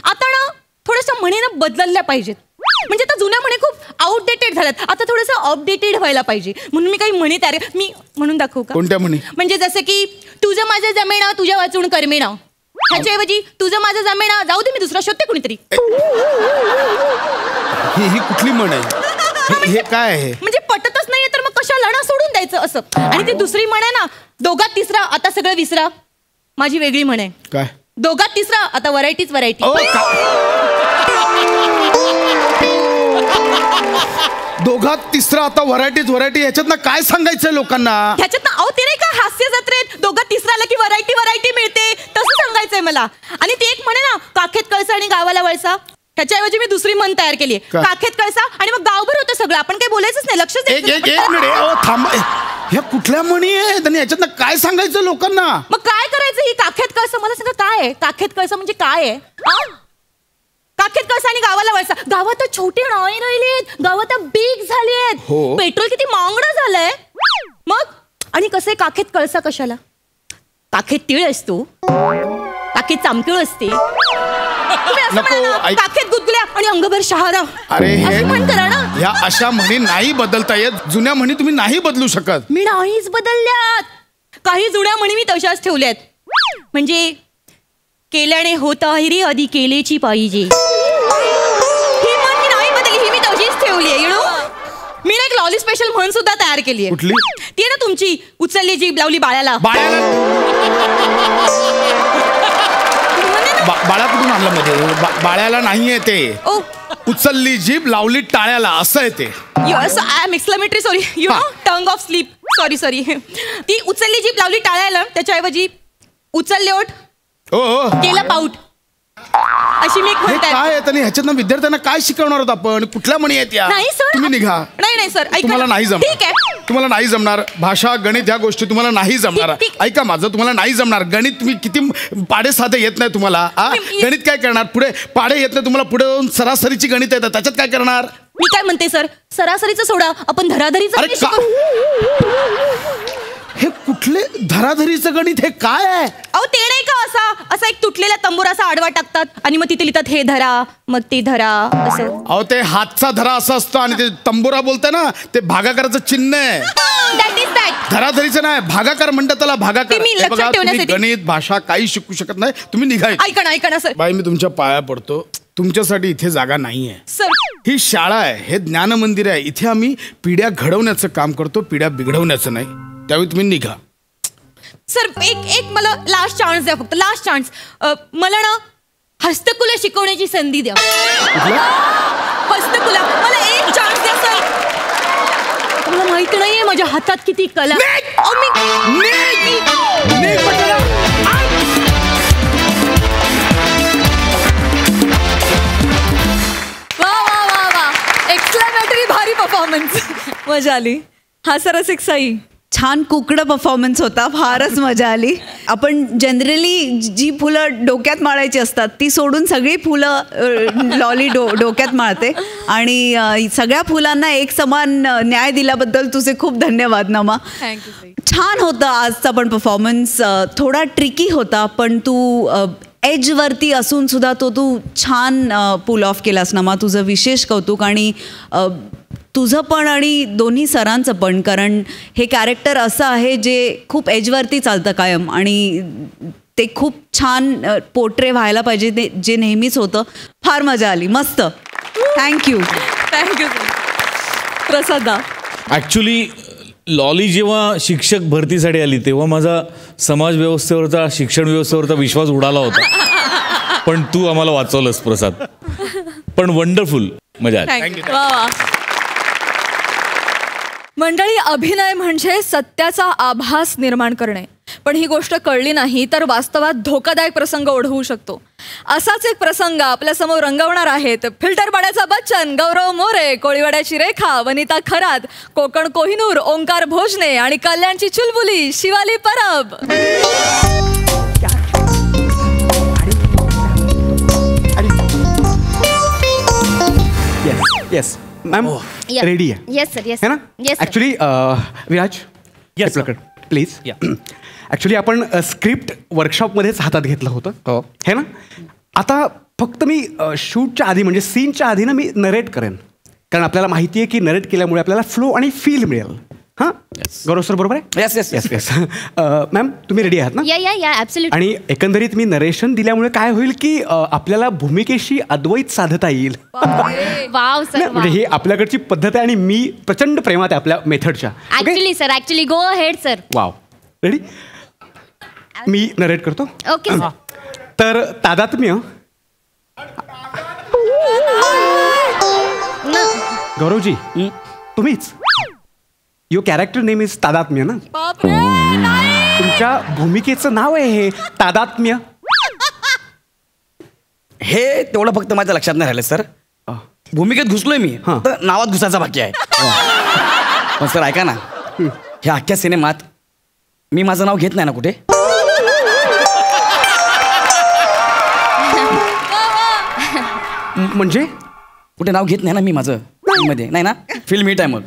आता ना थोडंसं म्हणी ना बदलल्या पाहिजेत. म्हणजे आता जुन्या म्हणी खूप आउटडेटेड झाल्यात. आता थोडंसं अपडेटेड व्हायला पाहिजे. म्हणून मी काही म्हणी तयार मी म्हणून दाखवू का? कोणत्या म्हणी? म्हणजे जसं की तुझं माझं जमेना तुझ्या वाचून करमेना. ह्याच्याऐवजी तुझं माझं जमेना जाऊ दे मी दुसरा शोधते कुणीतरी. ही कुठली म्हण आहे? हे काय आहे? म्हणजे पटतच नाहीये तर मग कशाला ना सोडून द्यायचं असं. आणि ती दुसरी म्हण आहे ना दोघात तिसरा आता सगळं विसरा. माझी वेगळी म्हण आहे. काय? दोघात तिसरा आता व्हरायटी. दोघात तिसरा आता व्हरायटी. ह्याच्यात काय सांगायचंय लोकांना? ह्याच्यात अहो ते नाही का हास्य जत्रेत दोघात तिसरा आला की व्हरायटी मिळते तसं सांगायचंय मला. आणि ते एक म्हणे ना काखेत कळसा आणि गावाला वळसा. ह्याच्याऐवजी मी दुसरी म्हण तयार केली. काखेत कळसा आणि मग गावभर होतं सगळं. आपण काही बोलायचंच नाही. लक्ष एक मिनिट थांबा. ह्या कुठल्या म्हणी आहेत आणि ह्याच्यात काय सांगायचं लोकांना? मग काय करायचं? ही काखेत कळसा मला सांगा काय आहे? काखेत कळसा म्हणजे काय आहे? काखेत कळसा आणि गावाला वळसा. गावात छोटे नाही राहिलेत. गावात बिग झालेत. पेट्रोल किती महागडं झालंय. मग आणि कसं आहे काखेत कळसा कशाला? काखेत तीळ असतो, काखेत चामकीळ असते, तुम्ही असं नको, म्हणा ना, ऐक. काखेत गुदगुल्या आणि अंगभर शहारा. अरे हे असं म्हण करा ना. ह्या अशा म्हणी नाही बदलता येत. जुन्या म्हणी तुम्ही नाही बदलू शकत. मी नाहीच बदलल्यात. काही जुन्या म्हणी मी तशाच ठेवल्यात. म्हणजे केल्याने होता हिरी आधी केलेची पाहिजे, ही म्हण मी नाही बदलली, ही मी तशीच ठेवली आहे. मी ना एक लॉली स्पेशल म्हण सुद्धा तयार केली आहे. कुठली? ती आहे ना तुमची, उचलली जीभ लावली बाळ्याला. बाळा कुठून आणलं मध्ये? बाळ्याला नाहीये ते. ओ उचलली जीभ लावली टाळ्याला असं आहे ते. I am exclamatory sorry, you know, tongue of slip, sorry. ती उचलली जीभ लावली टाळ्याला, त्याच्याऐवजी उचलले ओठ हो, केलं पाऊट, अशी मी एक हे म्हण तयार. काय आहे? आणि ह्याच्यातनं विद्यार्थ्यांना काय शिकवणार आहोत आपण? कुठल्या म्हणी आहेत या? नाही सर, तुम्ही निघा. नाही सर, ऐका तुम्हाला ना. नाही ठीक जमणार. आहे. तुम्हाला नाही जमणार. भाषा गणित ह्या गोष्टी तुम्हाला नाही जमणार. ठीक. ऐका माझं, तुम्हाला नाही जमणार. गणित तुम्ही किती पाडे साधे येत नाही तुम्हाला. गणित काय करणार? पुढे पाडे येत नाही तुम्हाला, पुढे जाऊन सरासरीची गणित येतात, त्याच्यात काय करणार? मी काय म्हणते सर, सरासरीचं सोडा, आपण धराधरीचं अरे गणित का- शिकू. हे कुठले धराधरीचं गणित? हे काय आहे? अहो ते नाही का असा एक तुटलेला तंबूर असा आडवा टाकतात आणि मग तिथे लिहितात हे धरा, मग ते धरा, असं. अहो ते हातचा धरा असं असतं आणि ते तंबोरा बोलतंय ना, ते भागाकाराचं चिन्ह आहे. That is that. धराधरीचं नाही, भागाकार म्हणतात त्याला, भागाकार. ते मी हे लक्षात बघा, तुम्ही ठेवण्यासाठी. गणित भाषा काही शिकू शकत नाही. तुम्ही निघाय. ऐका ना सर. बाई मी तुमच्या पाया पडतो, तुमच्यासाठी इथे जागा नाहीये. सर ही शाळा आहे, हे ज्ञान मंदिर आहे. इथे आम्ही पिढ्या घडवण्याचं काम करतो, पिढ्या बिघडवण्याचं नाही. त्यावेळी तुम्ही निघा. सर एक मला लास्ट चान्स द्या, फक्त लास्ट चान्स. मला ना हस्तकला शिकवण्याची संधी द्या. हस्तकला मला एक चान्स द्या सर. मला माहिती नाहीये माझ्या हातात किती कला. अहो, वा एक्सक्लेमेटरी भारी परफॉर्मन्स. मजा आली. हा सरसिक साई, छान कुकडं परफॉर्मन्स होता, फारच मजा आली. आपण जनरली जी फुलं डोक्यात माळायची असतात ती सोडून सगळी फुलं लॉली डोक्यात माळते आणि सगळ्या फुलांना एक समान न्याय दिल्याबद्दल तुझे खूप धन्यवाद नमा. थँक्यू. छान होता आजचा पण परफॉर्मन्स. थोडा ट्रिकी होता पण तू एजवरती असून सुद्धा तू छान पुल ऑफ केलास नमा. तुझं विशेष कौतुक. आणि तुझं पण आणि दोन्ही सरांचं पण, कारण हे कॅरेक्टर असं आहे जे खूप एजवरती चालतं कायम आणि ते खूप छान पोर्ट्रे व्हायला पाहिजे, ते जे नेहमीच होतं. फार मजा आली. मस्त. थँक्यू. प्रसादा. ॲक्च्युली लॉली जेव्हा शिक्षक भरतीसाठी आली तेव्हा माझा समाज व्यवस्थेवरचा, शिक्षण व्यवस्थेवरचा विश्वास उडाला होता. पण तू आम्हाला वाचवलंस प्रसाद. पण वंडरफुल, मजा आली. थँक्यू. वा. मंडळी, अभिनय म्हणजे सत्याचा आभास निर्माण करणे. पण ही गोष्ट कळली नाही तर वास्तवात धोकादायक प्रसंग ओढवू शकतो. असाच एक प्रसंग आपल्या समोर रंगवणार आहेत फिल्टरपाड्याचा बच्चन, गौरव मोरे, कोळीवाड्याची रेखा, वनिता खरात, कोकण कोहिनूर, ओंकार भोजने आणि कल्याणची चुलबुली Shivali Parab. Yes ma'am, Yeah. Ready आहे येस सर, येस है ना? Yes actually Viraj, Yes, sir. Please. Actually आपण स्क्रिप्ट वर्कशॉपमध्येच हातात घेतलं होतं, है ना? आता फक्त मी शूटच्या आधी म्हणजे सीनच्या आधी ना मी नरेट करेन, कारण आपल्याला माहिती आहे की नरेट केल्यामुळे आपल्याला फ्लो आणि फील मिळेल. हां, गौरव सर बरोबर आहे? येस. मॅम तुम्ही रेडी आहात ना? या ॲब्सोल्युटली. आणि एकंदरीत मी नरेशन दिल्यामुळे काय होईल की आपल्याला भूमिकेशी अद्वैत साधता येईल. वाव सर, नाही, म्हणजे ही आपल्याकडची पद्धत आहे आणि मी प्रचंड प्रेमात आहे आपल्या मेथडच्या. Actually sir, actually go ahead sir. Wow. Ready? मी नरेट करतो. Okay sir. तर तादात्म्य. गौरवजी, तुम्हीच. युअर कॅरेक्टर नेम इज तादात्म्य ना? तुमच्या भूमिकेचं नाव आहे हे तादात्म्य. हे तेवढं फक्त माझ्या लक्षात नाही राहिलं सर. भूमिकेत घुसलोय मी, हां. तर नावात घुसायचा बाकी आहे. पण सर ऐका ना, ह्या अख्ख्या सिनेमात मी माझं नाव घेत नाही ना कुठे? म्हणजे कुठे नाव घेत नाही ना मी माझं मध्ये? नाही ना? फिल्म हिट आहे मग.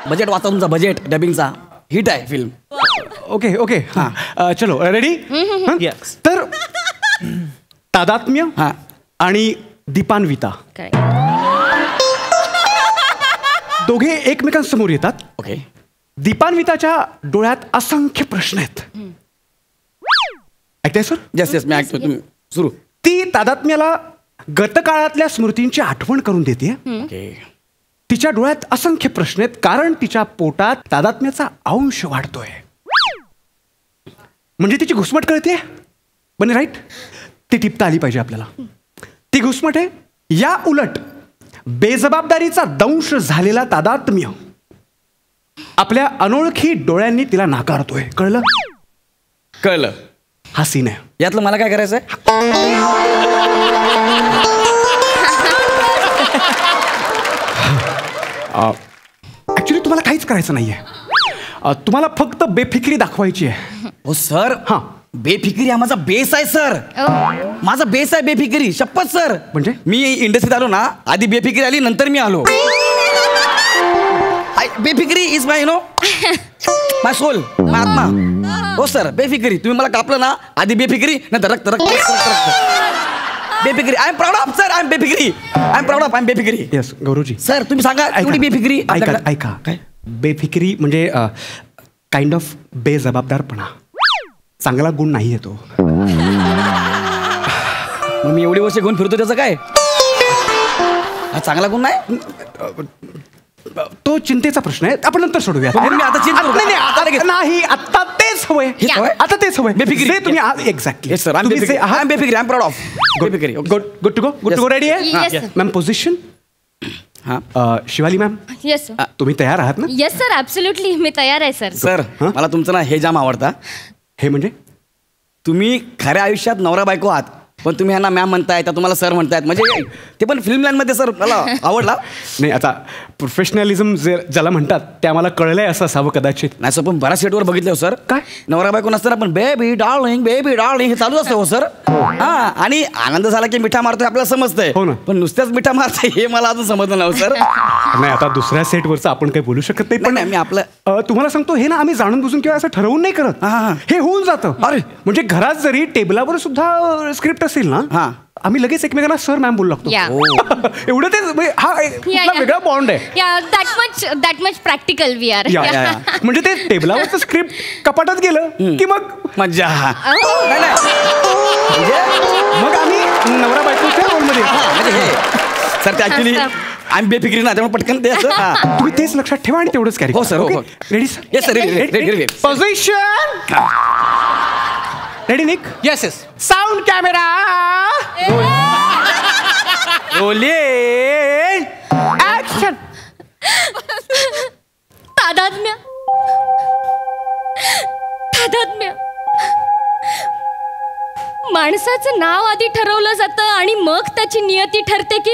बजेट वाचा तुमचा, बजेट डबिंगचा हिट आहे फिल्म. ओके ओके हां चलो रेडी तर तादात्म्य हां आणि दीपान्विता दोघे एकमेकांसमोर येतात. ओके. दीपान्विताच्या डोळ्यात असंख्य प्रश्न आहेत. ऐकताय सर? येस येस मी ऐकतो. तुम्ही सुरू. ती तादात्म्याला गतकाळातल्या स्मृतींची आठवण करून देते. ओके. तिच्या डोळ्यात असंख्य प्रश्न आहेत कारण तिच्या पोटात तादात्म्याचा अंश वाढतोय. म्हणजे तिची घुसमट कळते बने राईट. ती टिपता आली पाहिजे आपल्याला. ती घुसमट आहे. या उलट बेजबाबदारीचा दंश झालेला तादात्म्य आपल्या अनोळखी डोळ्यांनी तिला नाकारतोय. कळलं? कळलं. हा सीन आहे. यातलं मला काय करायचंय? ऍक्च्युली तुम्हाला काहीच करायचं नाहीये. तुम्हाला फक्त बेफिक्री दाखवायची आहे. हो सर. हां. बेफिकिरी हा माझा बेस आहे सर. माझा बेस आहे बेफिकिरी. शपथ सर. म्हणजे मी इंडस्ट्रीत आलो ना, आधी बेफिकिरी आली नंतर मी आलो. बेफिकिरी इज माय माय सोल, माय आत्मा. हो सर बेफिकिरी. तुम्ही मला कापलं ना, आधी बेफिकिरी नंतर रक्त रक्त बेफिकिरी. I am proud of sir. I am बेफिकिरी. I am proud of. I am बेफिकिरी. येस गौरवजी. सर तुम्ही सांगा एवढी बेफिकिरी. ऐका काय बेफिकिरी म्हणजे काइंड ऑफ बेजबाबदारपणा. चांगला गुण नाहीये तो. मी एवढी वर्ष घेऊन फिरतो त्याचं काय? हा चांगला गुण नाही. तो चिंतेचा प्रश्न आहे. आपण नंतर सोडूया. मी आता चिंता नाही आता तेच हवंय. आता तेच हवंय. बेफिकिरी तुम्ही एक्झॅक्टली सर. आय एम बेफिकिरी. आय एम बेफिकिरी. आय एम प्राऊड ऑफ बेफिकिरी. Good to go. Good to go. Ready आहे मॅम? पोझिशन. हां. Shivali ma'am yes sir. तुम्ही तयार आहात ना? येस सर ॲब्सोल्युटली मी तयार आहे सर. सर मला तुमचं ना हे जाम आवडता. हे म्हणजे तुम्ही खऱ्या आयुष्यात नवरा बायको आहात पण तुम्ही ह्यांना मॅम म्हणताय तर तुम्हाला सर म्हणतायत. म्हणजे ते पण फिल्म लाईनमध्ये सर मला आवडला. नाही आता प्रोफेशनलिझम जे ज्याला म्हणतात ते आम्हाला कळलंय असं असावं कदाचित. नाही सर पण बऱ्याच सेटवर बघितलं हो सर. काय नवरा बायको नसताना पण बेबी डार्लिंग हे चालू असतं हो सर. हां. आणि आनंद झाला की मिठा मारतोय आपल्याला समजतंय. हो ना. पण नुसत्याच मिठा मारतोय हे मला अजून समजलं नाही सर. नाही आता दुसऱ्या सेटवरचं आपण काही बोलू शकत नाही. पण मी आपलं तुम्हाला सांगतो हे ना आम्ही जाणून बुजून किंवा असं ठरवून नाही करत. हे होऊन जातं. अरे म्हणजे घरात जरी टेबलावर सुद्धा स्क्रिप्ट असेल ना, हां, आम्ही लगेच एकमेकांना सर मॅम बोलू लागतो. एवढं ते हा वेगळा बॉन्ड आहे. That much practical we are. म्हणजे ते टेबलावरचं स्क्रिप्ट कपाटात गेलं की मग मज्जा. मग आम्ही नवरा बायकोच्या रोलमध्ये. म्हणजे हे सर ते ऍक्च्युली आम्ही बेफिकिरी ना त्यामुळे पटकन ते असं. तुम्ही तेच लक्षात ठेवा आणि तेवढंच कॅरी. हो सर. हो. Ready sir? Yes sir. Ready. Position. Ready Nick? Yes yes. Sound camera rolling action. तादात्म्य माणसाचं नाव आधी ठरवलं जातं आणि मग त्याची नियती ठरते की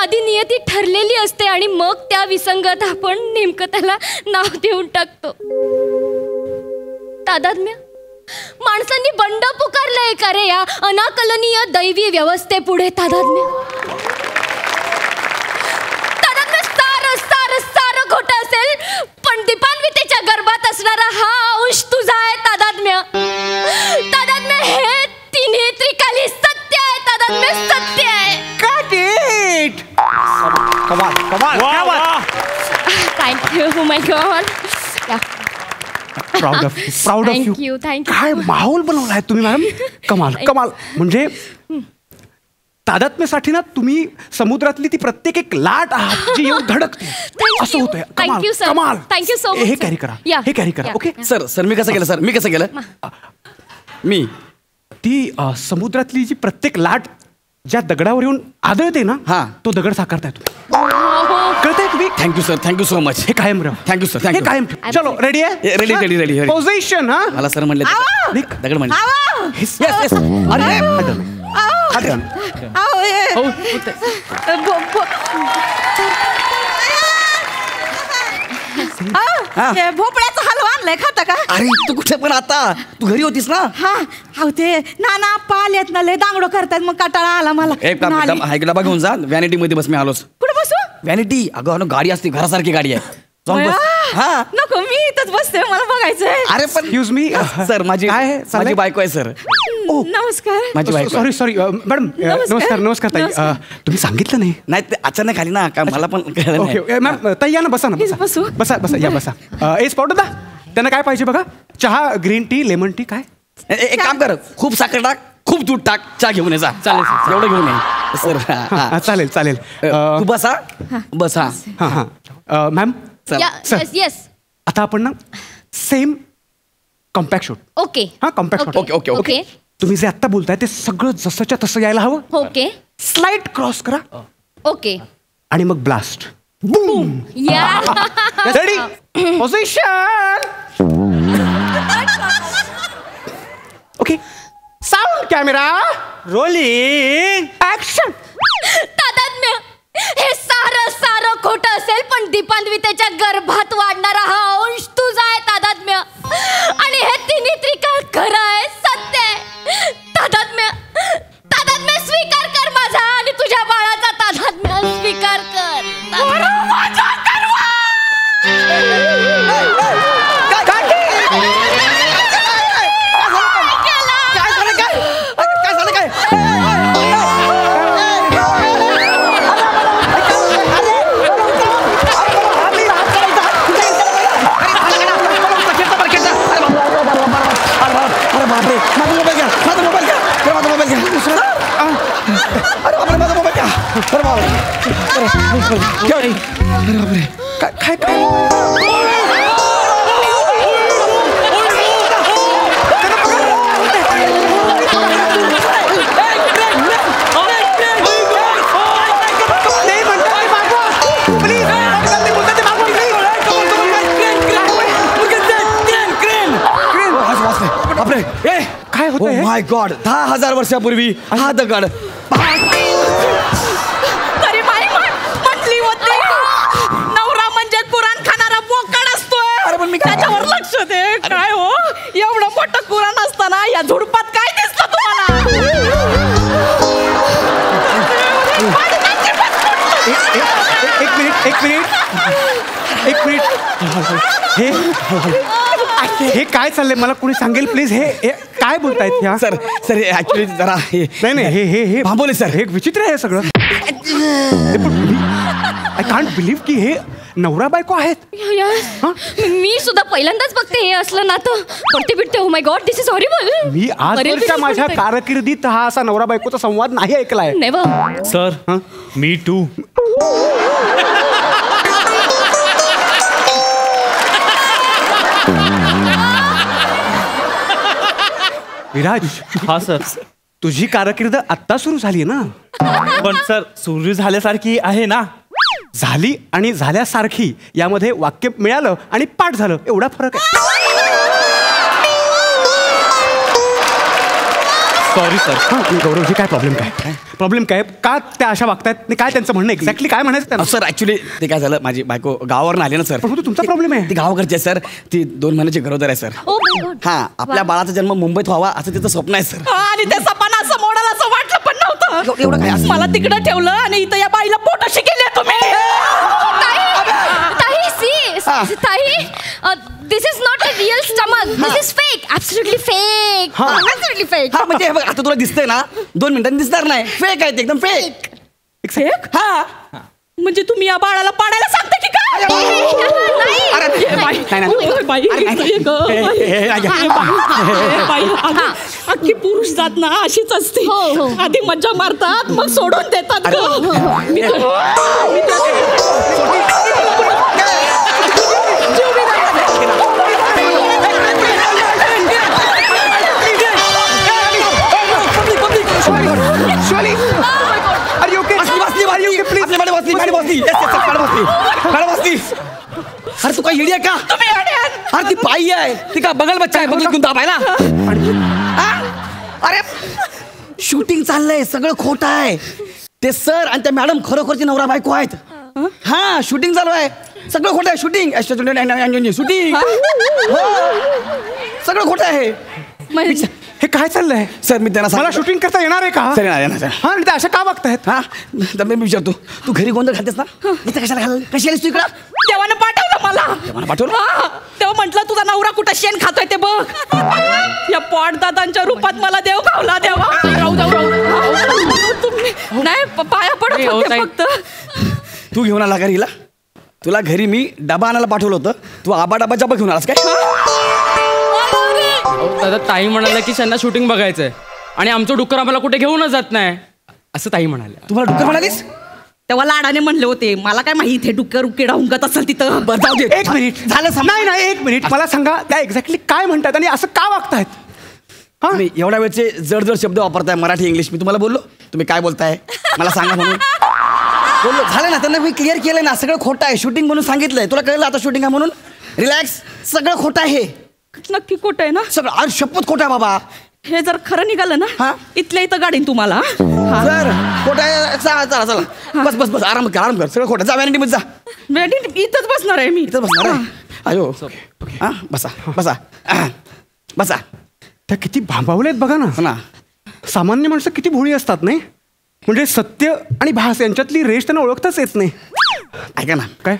आधी नियती ठरलेली असते आणि मग त्या विसंगत आपण नेमकं त्याला नाव देऊन टाकतो. तादात्म्य माणसांनी बंड पुकारलंय का रे या अनाकलनीय दैवी व्यवस्थेपुढे? तादात्म्य सारं खोटं असेल पण दीपान्वितेच्या गर्भात असणारा हा अंश तुझा आहे. तादात्म्य हे तिन्ही त्रिकाली सत्य आहे. तादात्म्य सत्य आहे. Thank you my God. Proud of you. काय माहोल बनवलाय तुम्ही मॅडम. कमाल. म्हणजे तादात्म्यासाठी ना तुम्ही समुद्रातली ती प्रत्येक एक लाट आहात जी येऊन धडकते असं होतंय. कमाल. Thank you so much. हे कॅरी करा. ओके सर मी कसं केलं मी ती समुद्रातली जी प्रत्येक लाट ज्या दगडावर येऊन आदळते ना, हां, तो दगड साकारताय तुम्ही. कळतंय तुम्ही? Thank you so much. हे कायम राव. Thank you sir. हे कायम. चलो रेडी आहे? रेडी. पोझिशन. हा मला सर म्हणले दगड म्हणले. येस. अरे भोपळ्याचा हलवा आणलाय खाता का? अरे तू कुठे पण आता तू घरी होतीस ना? हा ते नाना पाल्यात ना लय दांगडो करतात मग कटाळा आला मला. एक डबा घेऊन जा. व्हॅनिटी मध्ये बस. मी आलोच. कुठे बसू? व्हॅनिटी. अगं गाडी असते घरासारखी गाडी आहे. जाऊन बस. हा नको मी इथंच बसते मला बघायचंय. अरे पण एक्सक्यूज मी सर माझी काय आहे? चाललंय? माझी बायको आहे सर. नमस्कार. माझी बायको आहे. सॉरी मॅडम नमस्कार ताई. तुम्ही सांगितलं नाही. नाही ते अचानक आली ना का मला पण कळलं नाही. ओके मॅम ताई या ना बसा ना बसू. बसा या बसा. ए स्पॉट होता त्यांना काय पाहिजे बघा. चहा ग्रीन टी लेमन टी काय. एक काम कर खूप साखर टाक खूप दूध टाक चहा घेऊन ये जा. चालेल एवढं घेऊन ये सर. चालेल तू बसा बसा. हां मॅम सर येस येस. आता आपण ना सेम कॉम्पॅक्ट शूट. ओके हां compact shoot. Okay okay okay. तुम्ही जे आत्ता बोलताय ते सगळं जसंच्या तसं यायला हवं. ओके स्लाइड क्रॉस करा ओके. आणि मग ब्लास्ट. बूम. या ready position. Okay sound camera rolling action. तादात्म्य हे सारं खोटं असेल पण दीपान्वितेच्या गर्भात वाढणारा हा अंश तुझा आहे तादात्म्य. आणि हे तिन्ही त्रिकाळ खरं आहे सत्य आहे. तादात्म्य स्वीकार कर माझा आणि तुझ्या बाळाचा तादात्म्य स्वीकार कर. माझा गर्व. काय होतं हे? माय गॉड 10,000 वर्षापूर्वी हा दगड तरी बाई म्हटली होती नवरा म्हणजे कुराण खाणारा बोकड असतोय. अरे पण मी त्याच्यावर लक्ष दे. काय हो एवढं मोठं कुराण असताना या झुडपात काय दिसलं तुम्हाला. एक मिनिट हे काय चाललंय मला कोणी सांगेल प्लीज. हे काय बोलतायत ह्या. सर ऍक्च्युली जरा नाही हे थांबवले सर. हे विचित्र आहे सगळं. आय कांट बिलीव्ह की हे नवरा बायको आहेत. मी सुद्धा पहिल्यांदाच बघते हे असलं नातं. पडते बिडते. Oh my god this is horrible. मी आजवरच्या माझ्या कारकिर्दीत हा असा नवरा बायकोचा संवाद नाही ऐकलाय. नेव्हर. सर मी टू. विराज हा सर. तुझी कारकीर्द आत्ता सुरू झाली ना. पण सर सुरू झाल्यासारखी आहे ना. झाली आणि झाल्यासारखी यामध्ये वाक्य मिळालं आणि पाठ झालं एवढा फरक आहे. Sorry sir. गौरवजी काय प्रॉब्लेम काय का त्या अशा वागतायत. काय त्यांचं म्हणणं एक्झॅक्टली काय म्हणायचं त्यांना. सर ऍक्च्युली ते काय झालं माझी बायको गावावरून आली ना सर. पण तो तुमचा प्रॉब्लेम आहे. ती गावाकडची आहे सर. ती 2 महिन्याची गरोदर आहे सर. O my God. हा आपल्या बाळाचा जन्म मुंबईत व्हावा असं तिचं स्वप्न आहे सर. आणि ते सपन असं मोडाल असं वाटलं पण नव्हतं. एवढं काय असं. मला तिकडे ठेवलं आणि इथं या बाईला पोटाशी केले तुम्ही. This is not a real stomach. This is fake. Absolutely fake. Absolutely fake. हा म्हणजे हे बघ आता तुला दिसतंय ना 2 मिनिटांनी दिसणार नाही. फेक आहे ते एकदम फेक. फेक. हा म्हणजे तुम्ही या बाळाला पाडायला सांगता की काय. अख्खी पुरुष जात ना अशीच असते. आधी मज्जा मारतात मग सोडून देतात. अरे तू काय येडी आहे का. अरे ती बाई आहे ती का बगल बच्चा आहे. बगल घेऊन दाबायला. अरे शूटिंग चाललंय सगळं खोटं आहे. ते सर आणि त्या मॅडम खरोखरची नवरा बायको आहेत. हा शूटिंग चालू आहे सगळं खोटं आहे. शूटिंग शूटिंग सगळं खोटं आहे. हे काय चाललंय सर मी त्यांना मला शूटिंग करता येणार आहे का. हा आणि ते अशा का बघतायत. हा तर मी विचारतो तू घरी गोंधळ घालतेस ना इथं कशाला घाल. कशी आलीस तू इकडं. देवानं पाठवलं मला पाठवलं? हा, तेव्हा म्हटलं तुझा नवरा कुठं शेण खातोय ते बघ. या पॉटदादांच्या रूपात मला देव गावला देवा. तुम्ही नाही पाया पडत होते फक्त. तू घेऊन आला घरीला? तुला घरी मी डबा आणायला पाठवलं होतं, तू आबा डबा जबा घेऊन आलास काय? दादा ताई म्हणाल्या की त्यांना शूटिंग बघायचंय आणि आमचं डुक्कर आम्हाला कुठे घेऊनच जात नाही असं ताई म्हणाल्या. तुम्हाला डुक्कर म्हणालीस? तेव्हा लाडाने म्हणले होते, मला काय माहिती हे डुक्कर उकेडा हुंकत असेल तिथं. बरं जाऊ दे. एक मिनिट झालं नाही नाही, एक मिनिट मला सांगा त्या एक्झॅक्टली काय म्हणतात आणि असं का वागतायत? हा मी एवढ्या वेळचे जड जड शब्द वापरताय मराठी इंग्लिश. मी तुम्हाला बोललो तुम्ही काय बोलताय मला सांगा म्हणून बोललो. झालं ना, त्यांना मी क्लिअर केलं ना, सगळं खोटं आहे. शूटिंग म्हणून सांगितलंय, तुला कळलं आता शूटिंग आहे म्हणून. रिलॅक्स, सगळं खोटं आहे. नक्की खोटं आहे ना? सगळं आज शपथ खोटं आहे बाबा. हे जर खरं निघालं हा? ना, इथल्या इथं गाडीन तुम्हाला. सर खोटं आहे. चला चला चला, बस बस बस, आराम कर आराम कर. सगळं खोटं. जा व्हॅनिटी मध्ये जा. इथंच बसणार आहे मी. इथं बसणार आहे. अयो हा, बसा बसा बसा. त्या किती भांबावलेत बघा हो ना. ना. सामान्य माणसं किती भोळी असतात नाही. म्हणजे सत्य आणि भास यांच्यातली रेष त्यांना ओळखताच येत नाही. ऐका ना, काय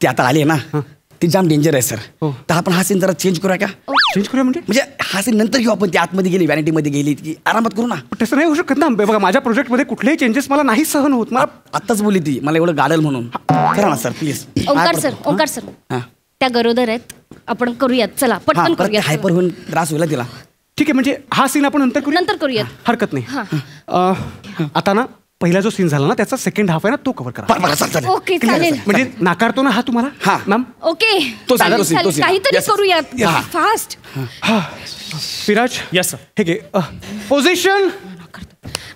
ती आता आली आहे ना, ती जाम डेंजर आहे सर. हो. तर आपण हा सीन जरा चेंज करूया का? चेंज करूया म्हणजे हा सीन नंतर घेऊ आपण. ती आतमध्ये गेली, व्हॅनिटीमध्ये गेली, ती आरामात करू ना. तसं नाही होऊ शकत ना. बघा माझ्या प्रोजेक्टमध्ये कुठलेही चेंजेस मला नाही सहन होत. मला आत्ताच बोलली ती मला एवढं गाडल म्हणून. करा ना सर प्लीज. ओंकार सर त्या गरोदर आहेत, आपण करूयात. चला पटकन करूयात. हायपर होऊन त्रास होईल तिला. ठीक आहे, म्हणजे हा सीन आपण नंतर करूयात. हरकत नाही. आता ना पहिला जो सीन झाला ना त्याचा सेकंड हाफ आहे ना तो कव्हर करा. ओके चालेल. म्हणजे नाकारतो ना हा तुम्हाला? हा मॅम. ओके तो चालेल, तो scene, चालेल. तो scene. काहीतरी Yes. करूयात हा. फास्ट. विराज. Yes sir. हे घे position,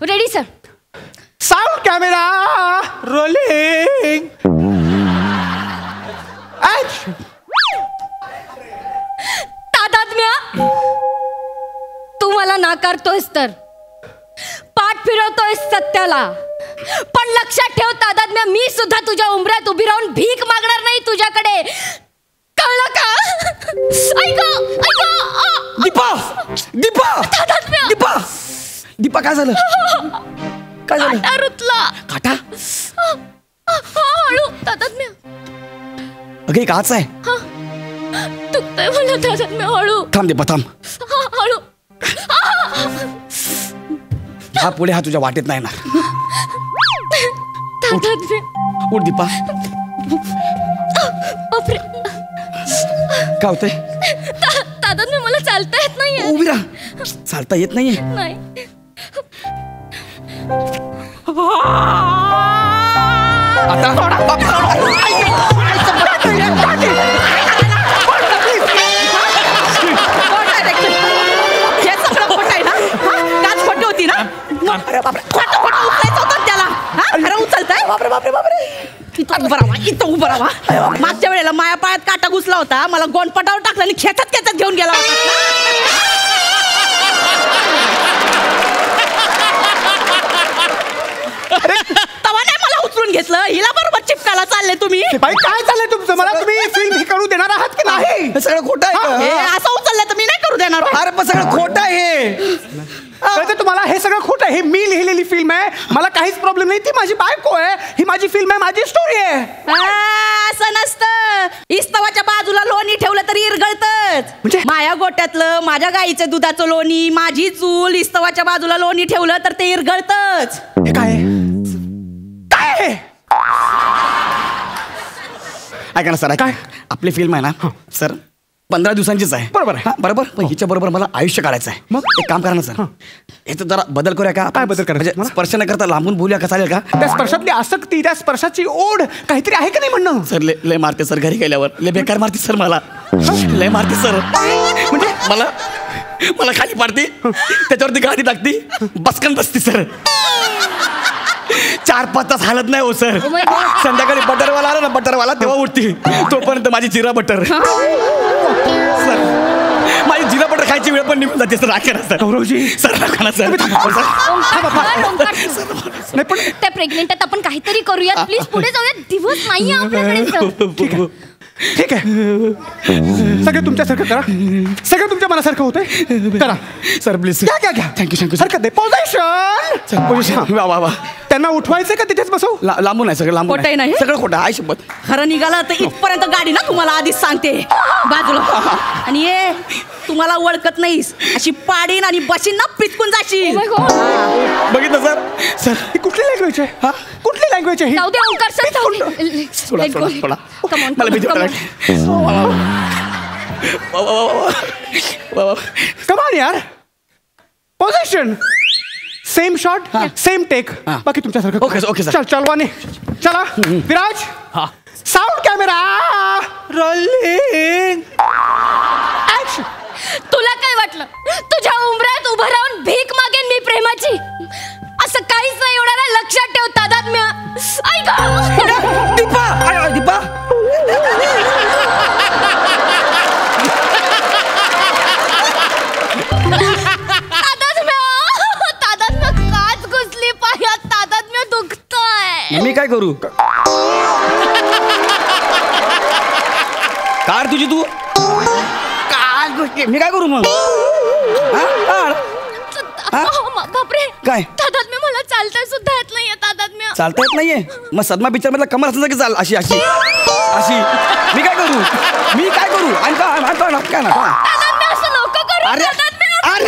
ready sir. Sound, camera rolling, action. तादात्म्य, तू मला नाकारतोयस तर पाठ फिरवतोयस सत्याला, पण लक्षात ठेव तादात्म्य, मी सुद्धा तुझ्या उंबऱ्यात उभी राहून भीक मागणार नाही तुझ्याकडे. कळलं का? दीपा दीपा तादात्म्य, दीपा दीपा काय झालं? काय झालं? काटा रुतला. काटा? हळू तादात्म्य. अगे काच आहे. दुखतंय मला तादात्म्य. हळू थांब दीपा थांब. हळू. हा पुढे हा तुझ्या वाटेत नाही येणार. तादात्म्य. उठ दीपा. बापरे. काय होतंय? तादात्म्य, मला चालता येत नाहीये. उभी राहा. चालता येत नाहीये. नाही. हे सगळं खोटं आहे ना? काच खोटी होती ना? खोटं उचलायचं होतं त्याला. खरं उचलताय? इथं उभं राहा. मागच्या वेळेला माया पायात काटा घुसला होता, मला गोंडपटावर टाकला आणि खेचत घेऊन गेला होता. तवा नाही मला उचलून घेतलं. हिला बरोबर चिपकायला चालले तुम्ही. बाई काय चाललंय तुमचं? मला तुम्ही फिल्म करू देणार आहात की नाही? हे सगळं खोटं आहे हे का? असं उचललं तर मी नाही करू देणार. अरे पण सगळं खोटं आहे. कळतं तुम्हाला? हे सगळं खोटं आहे. हे मी लिहिलेली फिल्म आहे. मला काहीच प्रॉब्लेम नाही. ती माझी बायको आहे. ही माझी फिल्म आहे, माझी स्टोरी आहे. असं नसतं. इस्तवाच्या बाजूला लोणी ठेवलं तरी इरगळतच. म्हणजे? माया गोट्यातलं माझ्या गाईचं दुधाचं लोणी, माझी चूल इस्तवाच्या बाजूला लोणी ठेवलं तर ते इरगळतच. हे काय आहे? काय आहे? ऐका ना सर, काय आपली फिल्म आहे ना सर 15 दिवसांचीच आहे. बरोबर आहे. हा, बरोबर. पण हिच्या बरोबर मला आयुष्य काढायचं आहे. मग? एक काम करा ना सर, याचं जरा बदल करूया का? काय बदल करायचं? म्हणजे स्पर्श न करता लांबून बोलूया का? चालेल का? त्या स्पर्शातली आसक्ती, त्या स्पर्शाची ओढ काहीतरी आहे का नाही म्हणणं? सर लय मारते सर घरी गेल्यावर. लय बेकार मारते सर मला. लय मारते सर. म्हणजे मला खाली पाडते, त्याच्यावरती गाडी टाकते, बसकन बसते सर. 4-5 तास हालत नाही हो सर. संध्याकाळी बटरवाला आला ना, बटरवाला तेव्हा उठते. तोपर्यंत माझी जिरा बटर सर, माझी जिरा बटर खायची वेळ पण निघून जाते सर. राखा ना सर. गौरवजी सर, राखा ना सर. नाही पण त्या प्रेग्नेंट आहेत, आपण काहीतरी करूयात प्लीज. पुढे जाऊयात. दिवस नाही आपल्याकडे. ठीक आहे सगळं तुमच्यासारखं करा सगळं तुमच्या मनासारखं होतंय करा सर प्लीज घ्या थँक्यू हरकत नाही पोझिशन वा वा वा त्यांना उठवायचं का तिथेच बसवू लांबून आहे सगळं लांबून खोटं आहे ना हे? सगळं खोटं आहे शपथ खरं निघालं तर इथपर्यंत गाडी ना तुम्हाला आधीच सांगते बाजूला आणि ये तुम्हाला ओळखत नाहीस अशी पाडीन आणि बशीन ना पिचकून जाशील बघितलं सर ही कुठली लँग्वेज आहे हा कुठली लँग्वेज आहे ही? जाऊ दे ओंकार सर जाऊ दे. सोडा Let go. Soda soda Come on, मला भीती come on. वाटते Come on यार position same shot same take हा. बाकी तुमच्यासारखं Okay, okay, sir. चल चलवाने चला Viraj sound camera rolling action तुला काय वाटलं तुझ्या उंबऱ्यात उभं राहून भीक मागेन मी प्रेमाची असं काहीच नाही होणार आहे. लक्षात ठेव तादात्म्य ऐक दीपा दीपा तादात्म्य काच घुसली पायात तादात्म्य दुखतोय मी काय करू कार तुझी तू काय गोष्टी मी काय करू मग बापरे काय? तादात्म्य मला चालता सुद्धा येत नाहीये तादात्म्य चालता येत नाहीये मग सदमा पिक्चर मधला कमर असं की चाल अशी अशी अशी मी काय करू आणि काय ना तादात्म्य असं नको करू अरे तादात्म्य. अरे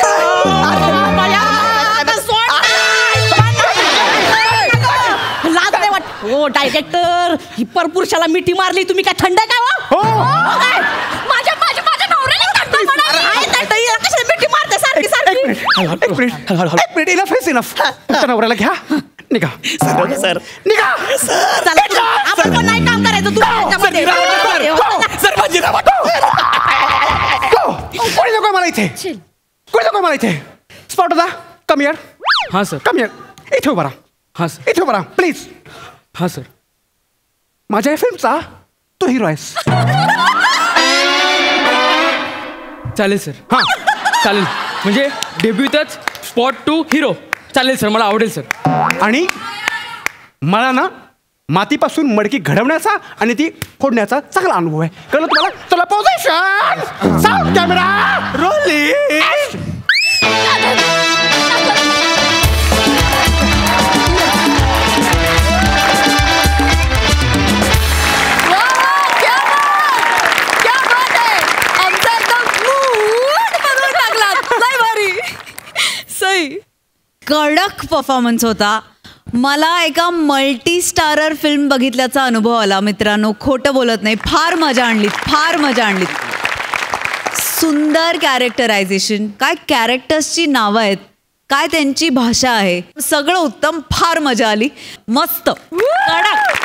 लाज नाही वाट हो डायरेक्टर ही परपुरुषाला मिठी मारली तुम्ही काय थंड काय हो काय? माझ्या माझ्या माझ्या नवऱ्याला थंड म्हणाली. कशाला मिठी मारते सारखी सारखी एक मिनिट इनफ इज इनफ तुमच्या नवऱ्याला घ्या निघा सर निघा चला आपण पण नाही काम करायचं तू याच्यामध्ये. कोणी नको मला इथे कोणी नको मला इथे स्पॉट होता कम हिअर हां सर कम हिअर इथे उभा राहा हां सर इथे उभा राहा प्लीज हां सर माझ्या फिल्मचा तू हिरो आहेस चालेल सर हां चालेल म्हणजे डेब्यूतच स्पॉट टू हिरो चालेल सर मला आवडेल सर आणि मला ना मातीपासून मडकी घडवण्याचा आणि ती फोडण्याचा चांगला अनुभव आहे कळलं तुम्हाला चला पोझिशन साऊंड कॅमेरा रोलिंग कडक परफॉर्मन्स होता मला एका मल्टी स्टारर फिल्म बघितल्याचा अनुभव आला मित्रांनो खोटं बोलत नाही फार मजा आणलीत सुंदर कॅरेक्टरायझेशन काय कॅरेक्टर्सची नावं आहेत काय त्यांची भाषा आहे सगळं उत्तम फार मजा आली मस्त कडक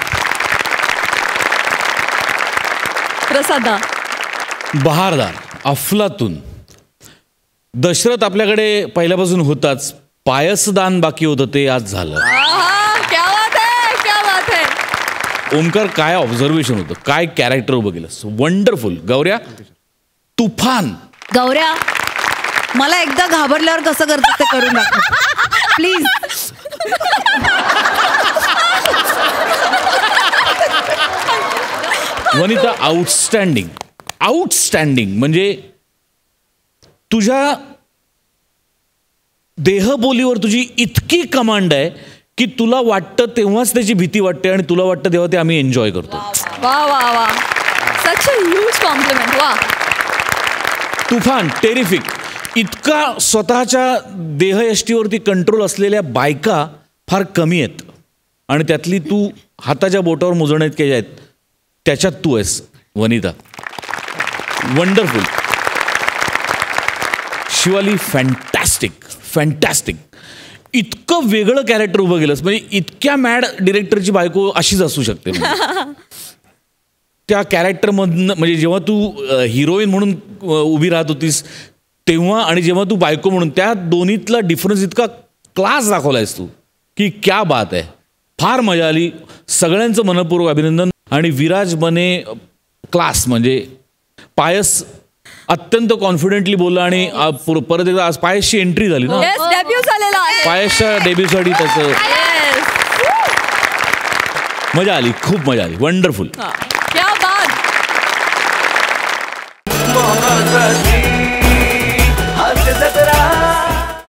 प्रसादा बहारदार अफलातून दशरथ आपल्याकडे पहिल्यापासून होताच पायसदान बाकी होतं ते आज झालं क्या बात है ओमकार काय ऑब्झर्वेशन होतं काय कॅरेक्टर उभं केलंस वंडरफुल गौऱ्या तुफान गौऱ्या मला एकदा घाबरल्यावर कसं करतात ते करून दाखव प्लीज वनिता आउटस्टँडिंग म्हणजे तुझ्या देहबोलीवर तुझी इतकी कमांड आहे की तुला वाटतं तेव्हाच त्याची भीती वाटते आणि तुला वाटतं तेव्हा ते आम्ही एन्जॉय करतो वा वा वा सच अ ह्यूज कॉम्प्लिमेंट वा तुफान टेरिफिक इतका स्वतःच्या देहयष्टीवरती कंट्रोल असलेल्या बायका फार कमी आहेत आणि त्यातली तू हाताच्या बोटावर मोजण्यात काही आहेत त्याच्यात तू आहेस वनिता वंडरफुल शिवाली फॅन्टॅस्टिक इतकं वेगळं कॅरेक्टर उभं केलंस म्हणजे इतक्या मॅड डिरेक्टरची बायको अशीच असू शकते त्या कॅरेक्टरमधनं म्हणजे जेव्हा तू हिरोईन म्हणून उभी राहत होतीस तेव्हा आणि जेव्हा तू बायको म्हणून त्या दोन्हीतला डिफरन्स इतका क्लास दाखवलायस तू की क्या बात आहे फार मजा आली सगळ्यांचं मनपूर्वक अभिनंदन आणि विराज बने क्लास म्हणजे पायस अत्यंत कॉन्फिडेंटली बोलला आणि परत एकदा आज पायसची एंट्री झाली ना येस डेब्यू झालेला आहे पायसच्या डेब्यूसाठी त्याचं मजा आली खूप मजा आली वंडरफुल क्या बात सोनसाठी हास्य जत्रा